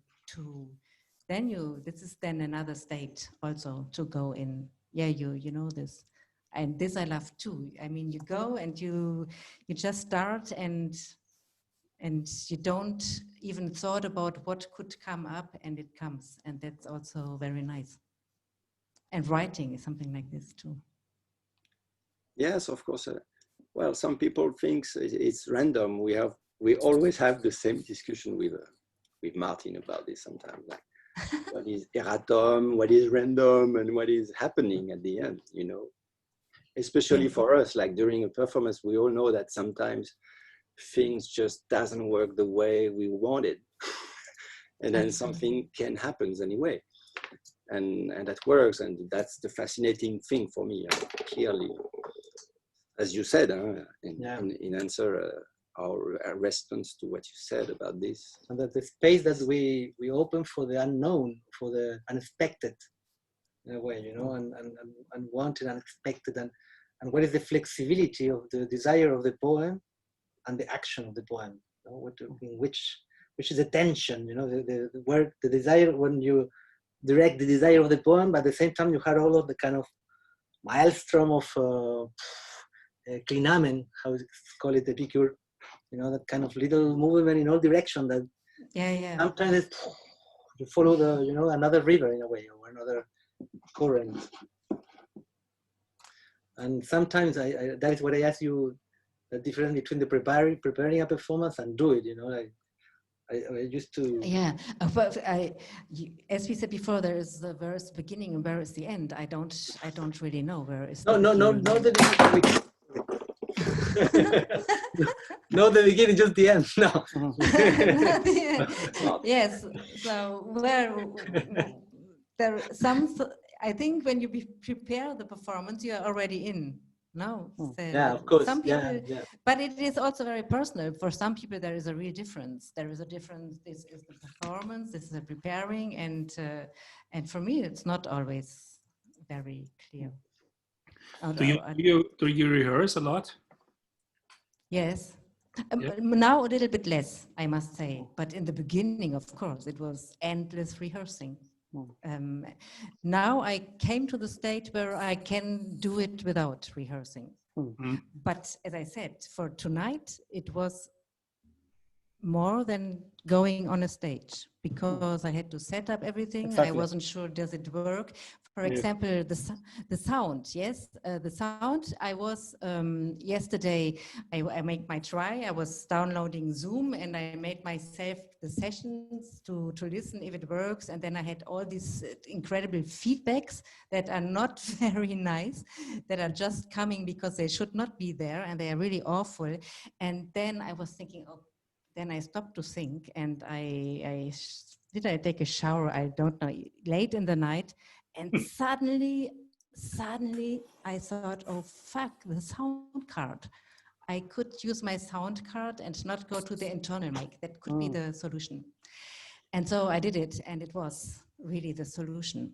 A: this is then another state also to go in. Yeah, you know this. And this I love too. I mean, you go and you just start and you don't even thought about what could come up, and it comes, and that's also very nice. And writing is something like this too.
F: Yes, of course. Well, some people think it's random. We always have the same discussion with Martin about this sometimes. Like, what is erratum, what is random, and what is happening at the end, you know? Especially for us, like during a performance, we all know that sometimes things just doesn't work the way we wanted. And then something can happen anyway. And that works. And that's the fascinating thing for me, clearly. As you said, in answer our response to what you said about this.
C: And that the space that we open for the unknown, for the unexpected, in a way, you know, and unwanted, unexpected, and what is the flexibility of the desire of the poem and the action of the poem, you know, which is the tension, you know, the desire when you direct the desire of the poem, but at the same time you had all of the kind of maelstrom of clinamen, how it's call it, Epicure, you know, that kind of little movement in all direction that sometimes you follow the, you know, another river in a way, or another current. And sometimes that is what I ask you, the difference between the preparing a performance and do it, you know, like I used to.
A: Yeah, but as we said before, there is the verse beginning and where is the end. I don't really know where is
C: no the beginning. Not the beginning, just the end. No.
A: Yes. So there some. I think when you prepare the performance, you are already in. No. So
C: yeah, of course.
A: Some people, but it is also very personal. For some people, there is a real difference. There is a difference. This is the performance. This is the preparing, and for me, it's not always very clear.
E: Do you rehearse a lot?
A: Yes. Now a little bit less, I must say. But in the beginning, of course, it was endless rehearsing. Now I came to the state where I can do it without rehearsing. But as I said, for tonight, it was more than going on a stage because I had to set up everything. Exactly. I wasn't sure, does it work? For example, the sound, yes, the sound. I was yesterday, I made my try. I was downloading Zoom and I made myself the sessions to listen if it works. And then I had all these incredible feedbacks that are not very nice, that are just coming because they should not be there and they are really awful. And then I was thinking, oh, then I stopped to think and did I take a shower? I don't know, late in the night. And suddenly I thought, oh, fuck, the sound card. I could use my sound card and not go to the internal mic. That could be the solution. And so I did it, and it was really the solution.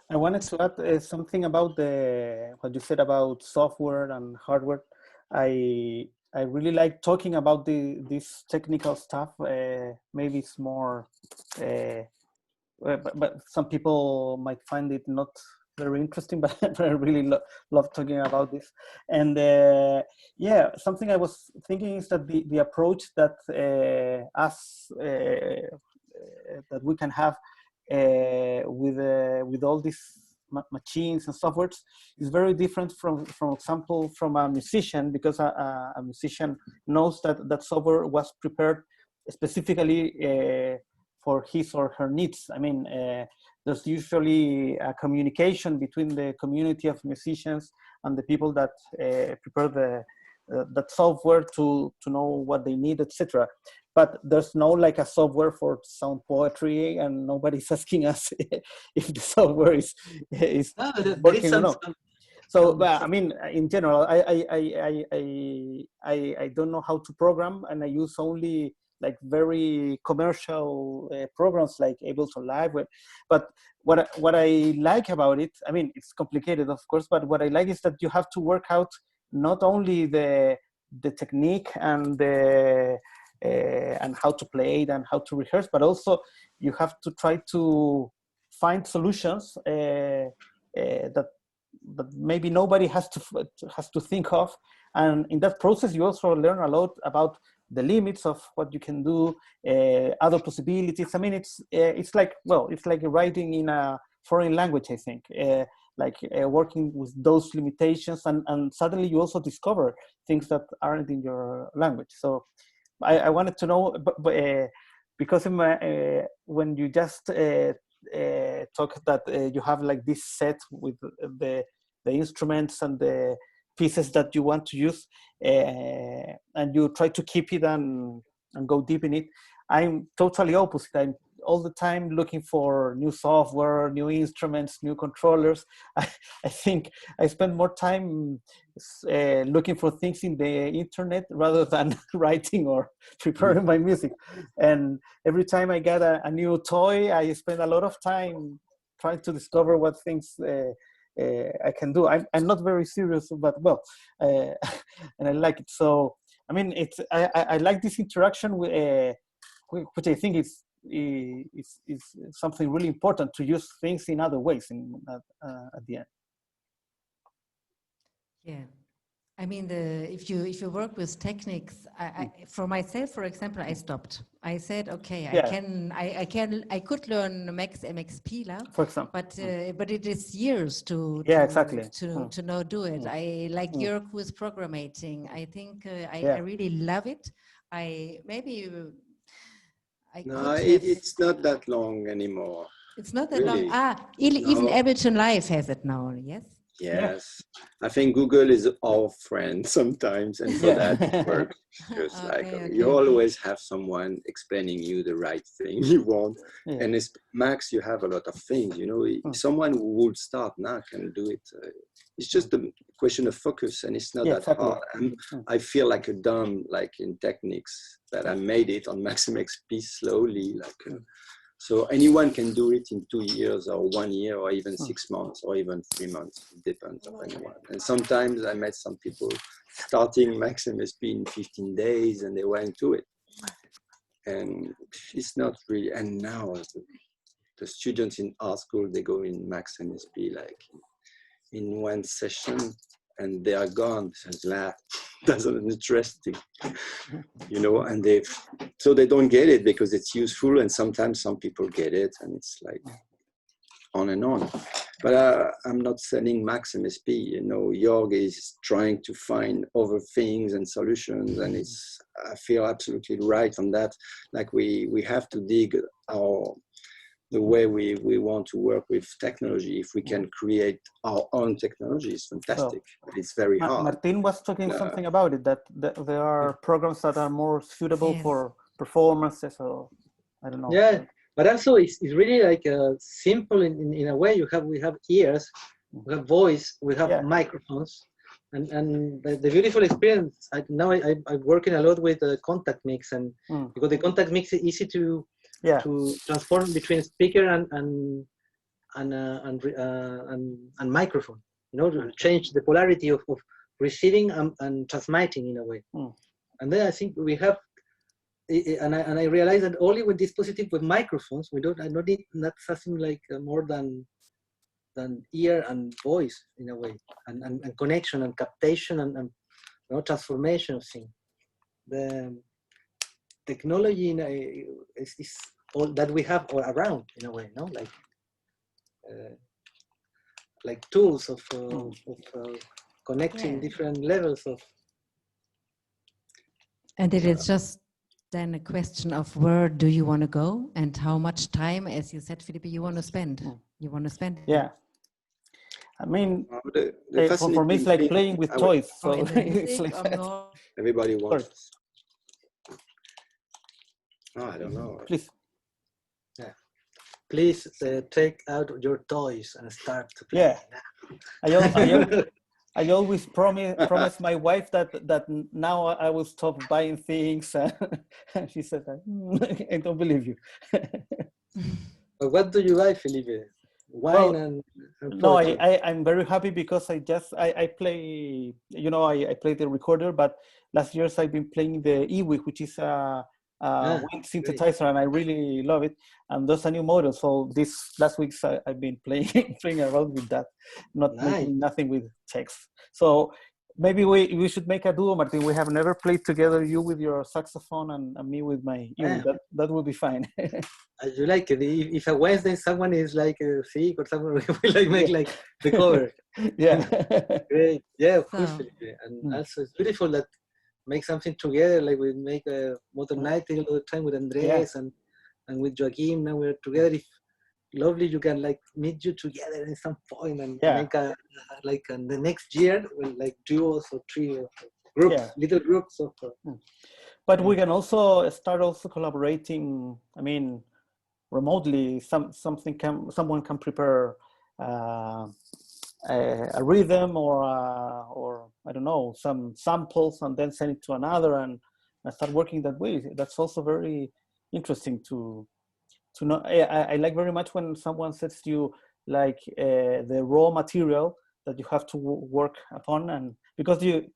B: I wanted to add something about what you said about software and hardware. I really like talking about this technical stuff. Maybe it's more but some people might find it not very interesting, but I really love talking about this. And yeah, something I was thinking is that the approach that that we can have with all these machines and softwares is very different from example, from a musician, because a musician knows that software was prepared specifically for his or her needs. I mean, there's usually a communication between the community of musicians and the people that prepare that software to know what they need, etc. But there's no like a software for sound poetry, and nobody's asking us if the software is working or not. So, I mean, in general, I don't know how to program, and I use only like very commercial programs like Ableton Live. But what I like about it, I mean, it's complicated, of course, but what I like is that you have to work out not only the technique and and how to play it and how to rehearse, but also you have to try to find solutions that maybe nobody has to think of. And in that process, you also learn a lot about the limits of what you can do, other possibilities. I mean, it's like, well, it's like writing in a foreign language, I think, working with those limitations, and suddenly you also discover things that aren't in your language. So I wanted to know, because when you just talk that you have like this set with the instruments and the pieces that you want to use, and you try to keep it and go deep in it. I'm totally opposite. I'm all the time looking for new software, new instruments, new controllers. I think I spend more time looking for things in the internet rather than writing or preparing my music. And every time I get a new toy, I spend a lot of time trying to discover what things I can do. I'm not very serious, but well, and I like it. So I mean, I like this interaction with, which I think is something really important, to use things in other ways at the end.
A: Yeah. I mean, if you work with techniques, for myself, for example, I stopped. I said, okay, I could learn Max MX Pilar,
B: for example,
A: but it is years to know do it. I like Jörg with programming. I think I really love it.
F: It's not that long anymore.
A: It's not that long. Even Ableton Live has it now. Yes.
F: Yes, I think Google is our friend sometimes, and for that it works. Because you always have someone explaining you the right thing you want. And as Max, you have a lot of things, you know. Someone who would start now can do it. It's just a question of focus, and it's not that hard. I feel like a dumb, like in techniques, that I made it on Max MXP slowly, so anyone can do it in 2 years or 1 year or even 6 months or even 3 months. It depends on anyone. And sometimes I met some people starting Max MSP in 15 days and they went to it. And it's not really, and now the students in art school, they go in Max MSP like in one session and they are gone. That's interesting, you know, and so they don't get it because it's useful, and sometimes some people get it, and it's like, on and on. But I'm not selling Max MSP. You know, Jorg is trying to find other things and solutions, and I feel absolutely right on that. Like we have to dig the way we want to work with technology. If we can create our own technology, it's fantastic. But it's very hard.
B: Martin was talking something about it, that there are programs that are more suitable for performances, or I don't know.
C: Yeah, but also it's really like simple in a way. We have ears, we have voice, we have microphones, and the beautiful experience. Now I'm working a lot with contact mix, and because the contact mix is easy to transform between speaker and microphone. You know, to change the polarity of receiving and transmitting in a way. And then I think we have. And I realized that only with dispositive with microphones, I don't need not something like more than ear and voice in a way, and connection and captation and you know, transformation of things. The technology is all that we have all around in a way, no, like tools of connecting different levels of.
A: And it is just then a question of where do you want to go and how much time, as you said, Philippe, you want to spend. You want to spend.
B: Yeah. I mean, for me, it's like playing with toys. So it's like
F: everybody wants. Oh, I don't know.
B: Please.
C: Yeah. Please take out your toys and start to play.
B: Yeah. I always promise my wife that now I will stop buying things. And she said, I don't believe you.
C: But what do you buy, Felipe? Wine and
B: no, I'm very happy because I play, you know, I play the recorder, but last years I've been playing the EWIC, which is a wind synthesizer, and I really love it. And there's a new model, so this last weeks I've been playing around with that, not making nothing with text. So maybe we should make a duo, Martin. We have never played together, you with your saxophone and me with my EWIC. That would be fine.
C: You like it. If a Wednesday someone is like sick or something, we like make like the cover.
B: Yeah.
C: Great. Yeah, of course, Felipe. And also it's beautiful that make something together, like we make a Modern Nightingale all the time with Andres and with Joaquim. Now we're together. If lovely, you can like meet you together at some point and make a like the next year with like duos or trio groups, little groups of.
B: But we can also start collaborating. I mean, remotely. Someone can prepare a rhythm or I don't know, some samples, and then send it to another and start working that way. That's also very interesting to know. I like very much when someone says to you like the raw material that you have to work upon, and because you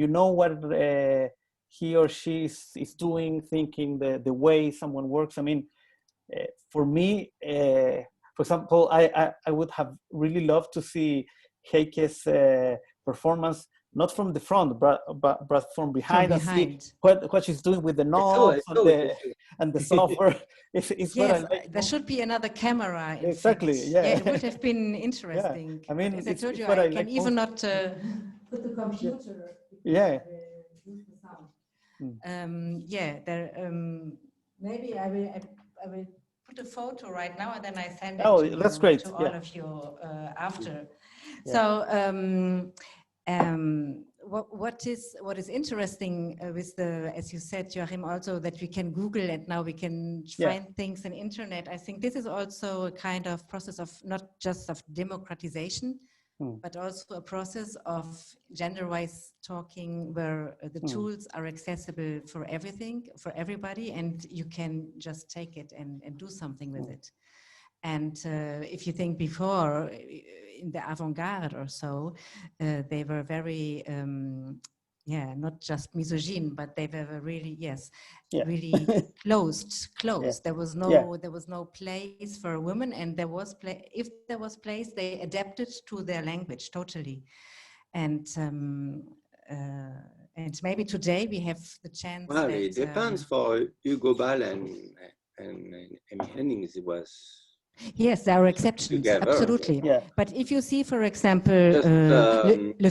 B: know what he or she is doing, thinking the way someone works. I mean, for me, for example, I would have really loved to see Heike's performance, not from the front, but from behind, and see what she's doing with the notes and the software. It's what I like.
A: There should be another camera.
B: Exactly.
A: Yeah, it would have been interesting.
B: I mean,
A: as I told you, I can even not put the computer. Use the sound. Maybe I will put a photo right now and then I send it to all of you after. So what is interesting with the, as you said, Joachim, also that we can Google and now we can find things on internet. I think this is also a kind of process of not just of democratization, but also a process of gender-wise talking where the tools are accessible for everything, for everybody, and you can just take it and do something with it. And if you think before, in the avant-garde or so, they were very, not just misogyne, but they were really, really closed. There was no place for women, and if there was place, they adapted to their language totally. And maybe today we have the chance.
F: Well, it depends. For Hugo Ball and Amy Hennings, it was
A: Yes, there are exceptions,
F: together.
A: absolutely.
B: Yeah.
A: But if you see, for example,
F: Just,
A: le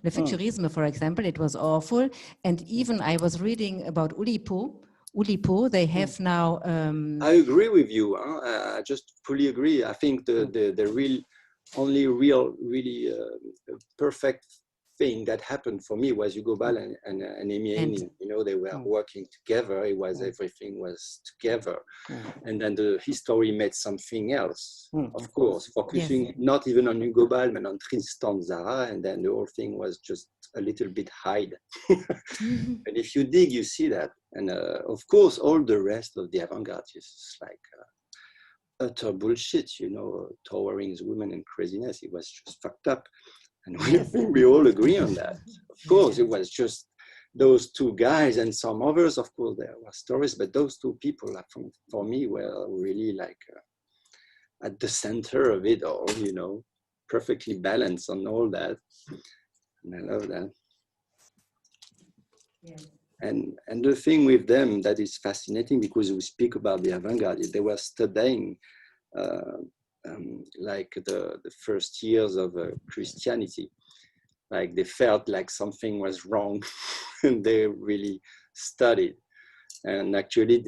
A: futurisme, for example, it was awful. And even I was reading about Oulipo, they have now...
F: I agree with you. I just fully agree. I think the really perfect thing that happened for me was Hugo Ball and Amy Hennig. You know, they were working together. It was everything was together, and then the history made something else. Of course, focusing not even on Hugo Ball, but on Tristan Tzara, and then the whole thing was just a little bit hide. And if you dig, you see that. And of course, all the rest of the avant-garde is like utter bullshit. You know, towering women and craziness. It was just fucked up. And we all agree on that. Of course, it was just those two guys and some others. Of course, there were stories, but those two people, for me, were really like at the center of it all, you know, perfectly balanced on all that. And I love that. Yeah. And the thing with them that is fascinating, because we speak about the avant-garde, they were studying like the first years of Christianity. Like they felt like something was wrong and they really studied. And actually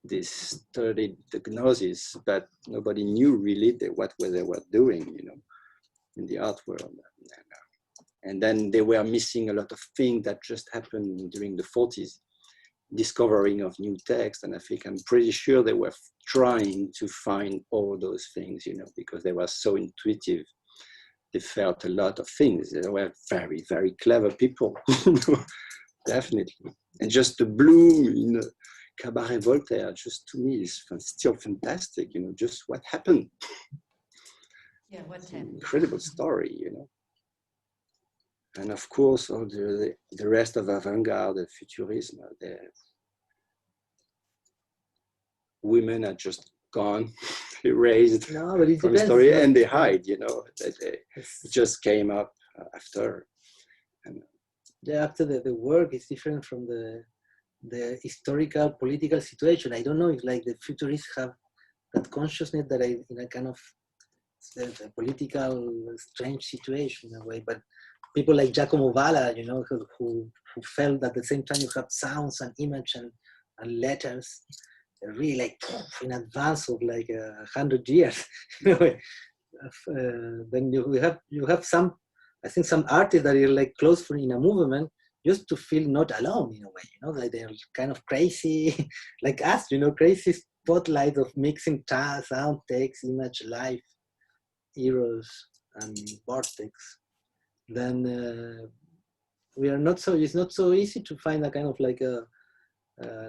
F: they studied the Gnosis, but nobody knew really what they were doing, you know, in the art world. And then they were missing a lot of things that just happened during the 40s, discovering of new texts. And I think I'm pretty sure they were trying to find all those things, you know, because they were so intuitive. They felt a lot of things. They were very, very clever people, definitely. And just the bloom in Cabaret Voltaire, just to me, is still fantastic, you know, just what happened.
A: Yeah, what happened?
F: Incredible story, you know. And of course, all the rest of avant-garde, the futurism, the women are just gone, erased from the story, and they hide, you know. It just came up after. And
C: after the work is different from the historical, political situation. I don't know if like the futurists have that consciousness that in a kind of the political strange situation in a way, but people like Giacomo Valla, you know, who felt that at the same time you have sounds and image and letters, really like in advance of like 100 years. Then you have some, I think some artists that are like close in a movement just to feel not alone in a way, you know, like they're kind of crazy, like us, you know, crazy spotlight of mixing sound, text, image, life, eros, and vortex. Then we are not so, it's not so easy to find a kind of like a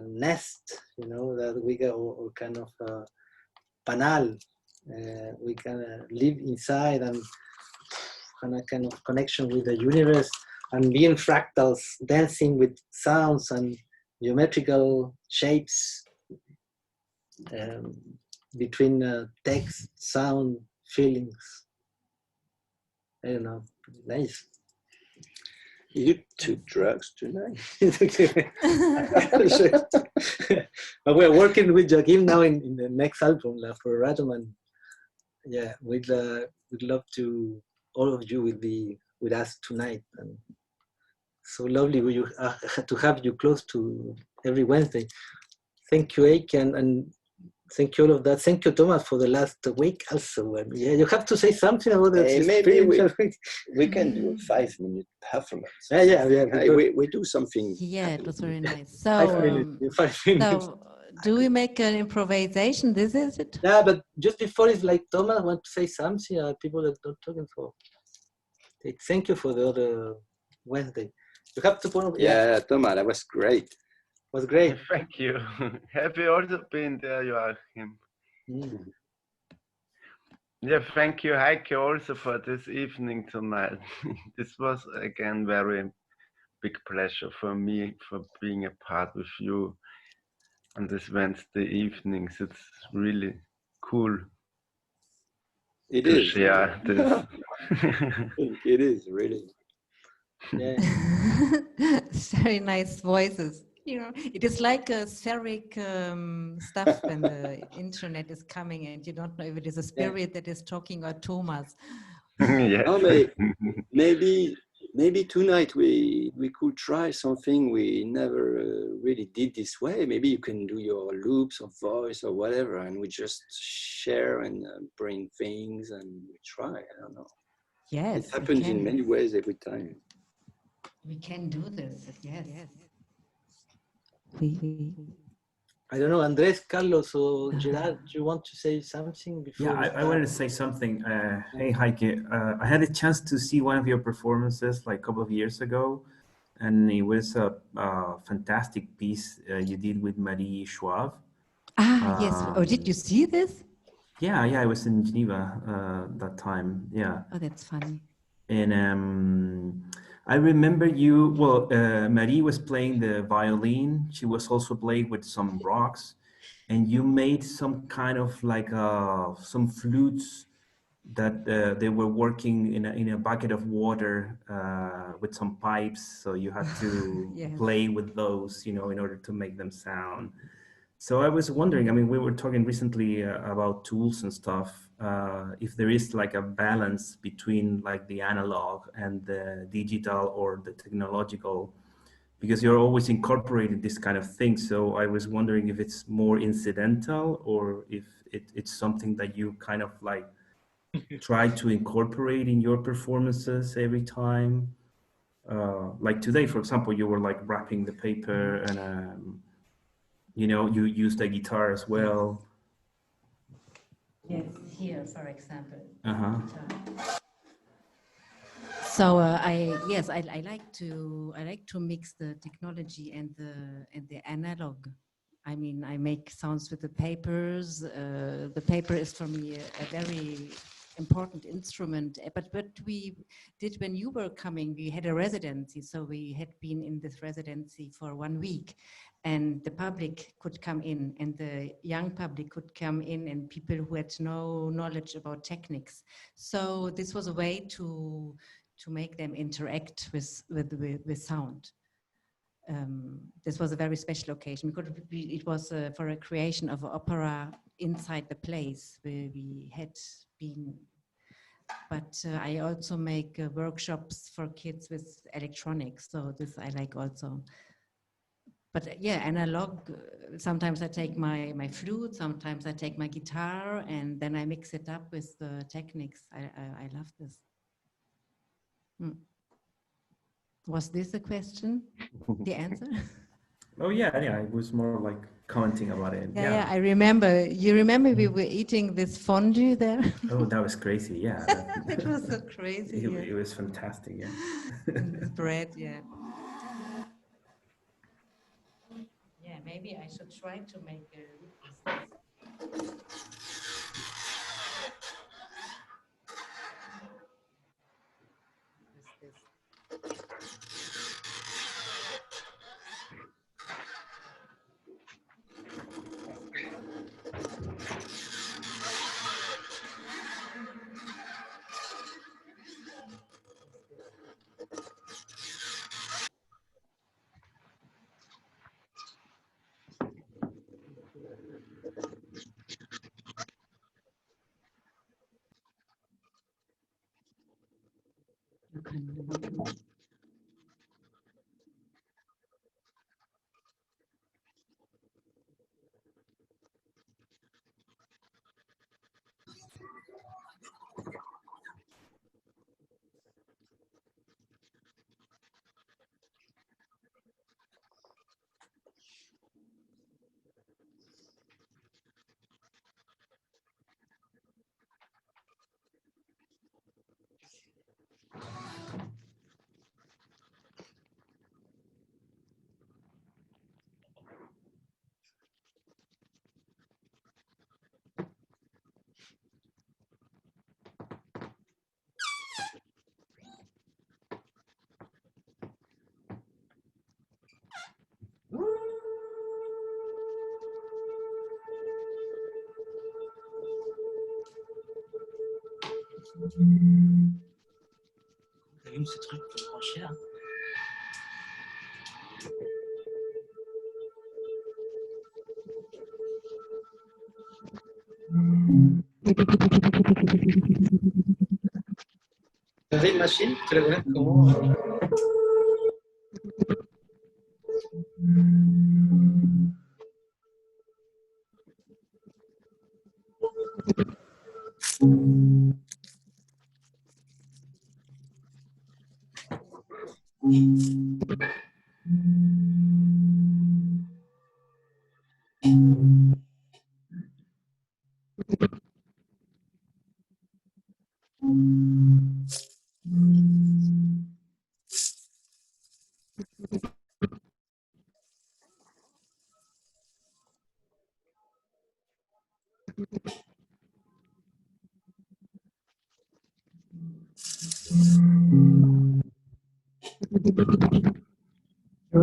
C: nest, you know, that we go, or kind of panel. We can live inside and a kind of connection with the universe and being fractals, dancing with sounds and geometrical shapes between text, sound, feelings. I don't know, nice.
F: You took drugs tonight.
C: But we're working with Joachim now in the next album, La Floratoman. Yeah, we'd love to, all of you will be with us tonight. And so lovely to have you close to every Wednesday. Thank you, Heike, and thank you all of that. Thank you, Thomas, for the last week also. And yeah, you have to say something about that.
F: Maybe we can do a 5-minute performance. We do something.
A: Yeah, it was very nice. So,
C: 5 minutes.
A: So do we make an improvisation? This is it?
C: Yeah, but just before, if like Thomas want to say something, people that don't talking for. Thank you for the other Wednesday. You have to put.
F: Yeah, Thomas, that was great.
C: Was great.
G: Thank you. Happy also been there, Joachim. Yeah, thank you, Heike, also for this evening tonight. This was again very big pleasure for me for being a part with you on this Wednesday evenings. It's really cool.
F: It is.
G: Share this.
F: It is really.
C: Yeah.
A: Very nice voices. You know, it is like a spheric stuff when the internet is coming and you don't know if it is a spirit that is talking or Thomas.
G: Yes.
F: No, maybe tonight we could try something we never really did this way. Maybe you can do your loops of voice or whatever, and we just share and bring things and we try. I don't know.
A: Yes,
F: it happens in many ways every time.
A: We can do this. Yes.
C: I don't know, Andres, Carlos, or Gerard, do you want to say something before?
H: Yeah, I wanted to say something. Hey, Heike, I had a chance to see one of your performances like a couple of years ago, and it was a fantastic piece you did with Marie Schwab.
A: Yes. Oh, did you see this?
H: Yeah, I was in Geneva that time. Yeah.
A: Oh, that's funny.
H: And I remember you, well, Marie was playing the violin. She was also playing with some rocks, and you made some kind of like some flutes that they were working in a bucket of water with some pipes. So you had to
A: Yes.
H: play with those, in order to make them sound. So I was wondering, I mean, we were talking recently about tools and stuff, if there is like a balance between like the analog and the digital or the technological, because you're always incorporating this kind of thing. So I was wondering if it's more incidental or if it's something that you kind of like try to incorporate in your performances every time. Like today, for example, you were like wrapping the paper and you use the guitar as well.
A: Yes, here, for example.
H: Uh-huh.
A: So I like to mix the technology and the analog. I mean, I make sounds with the papers. The paper is for me a very important instrument. But what we did when you were coming, we had a residency. So we had been in this residency for 1 week, and the public could come in, and the young public could come in, and people who had no knowledge about techniques. So this was a way to make them interact with sound. This was a very special occasion because it was for a creation of an opera inside the place where we had been. But I also make workshops for kids with electronics, so this I like also. But yeah, analog, sometimes I take my flute, sometimes I take my guitar, and then I mix it up with the techniques. I love this. Was this a question? The answer?
H: Oh yeah, it was more like commenting about it.
A: Yeah, I remember. You remember we were eating this fondue there?
H: Oh, that was crazy. Yeah.
A: It was so crazy.
H: It was fantastic. Yeah.
A: And this bread, yeah. Yeah, maybe I should try to make a
C: T'allumes ce truc pour brancher là. La Dream Machine, ¿te la conoces como?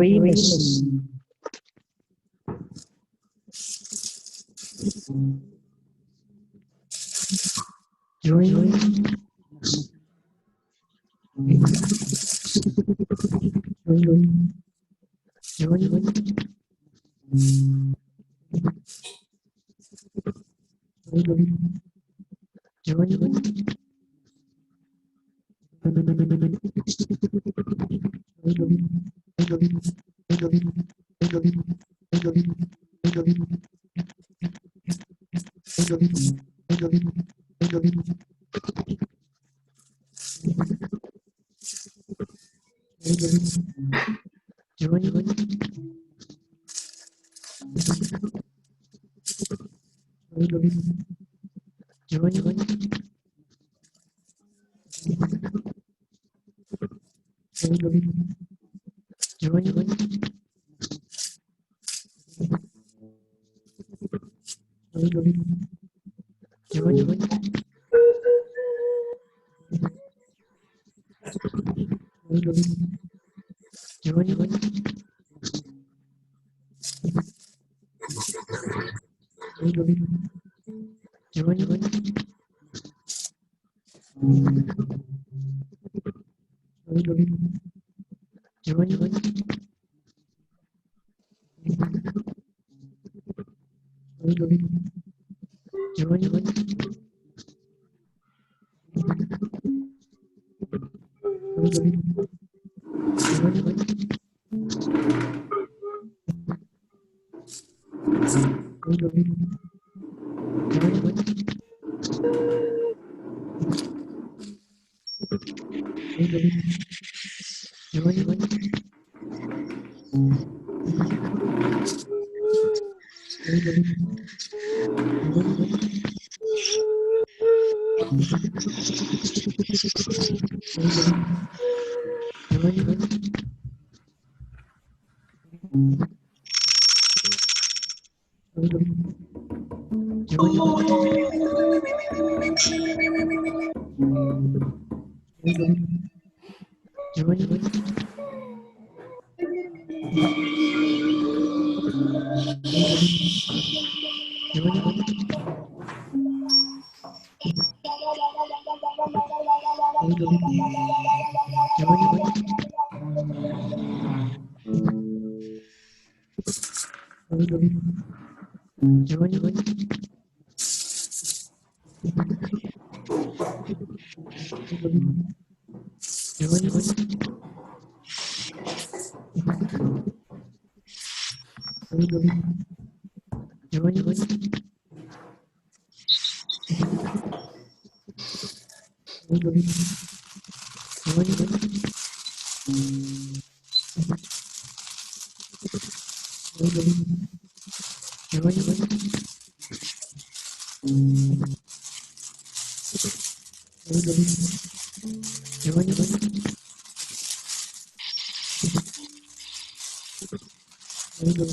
A: Dream machine. Dream.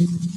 A: Dream.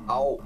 I: Au.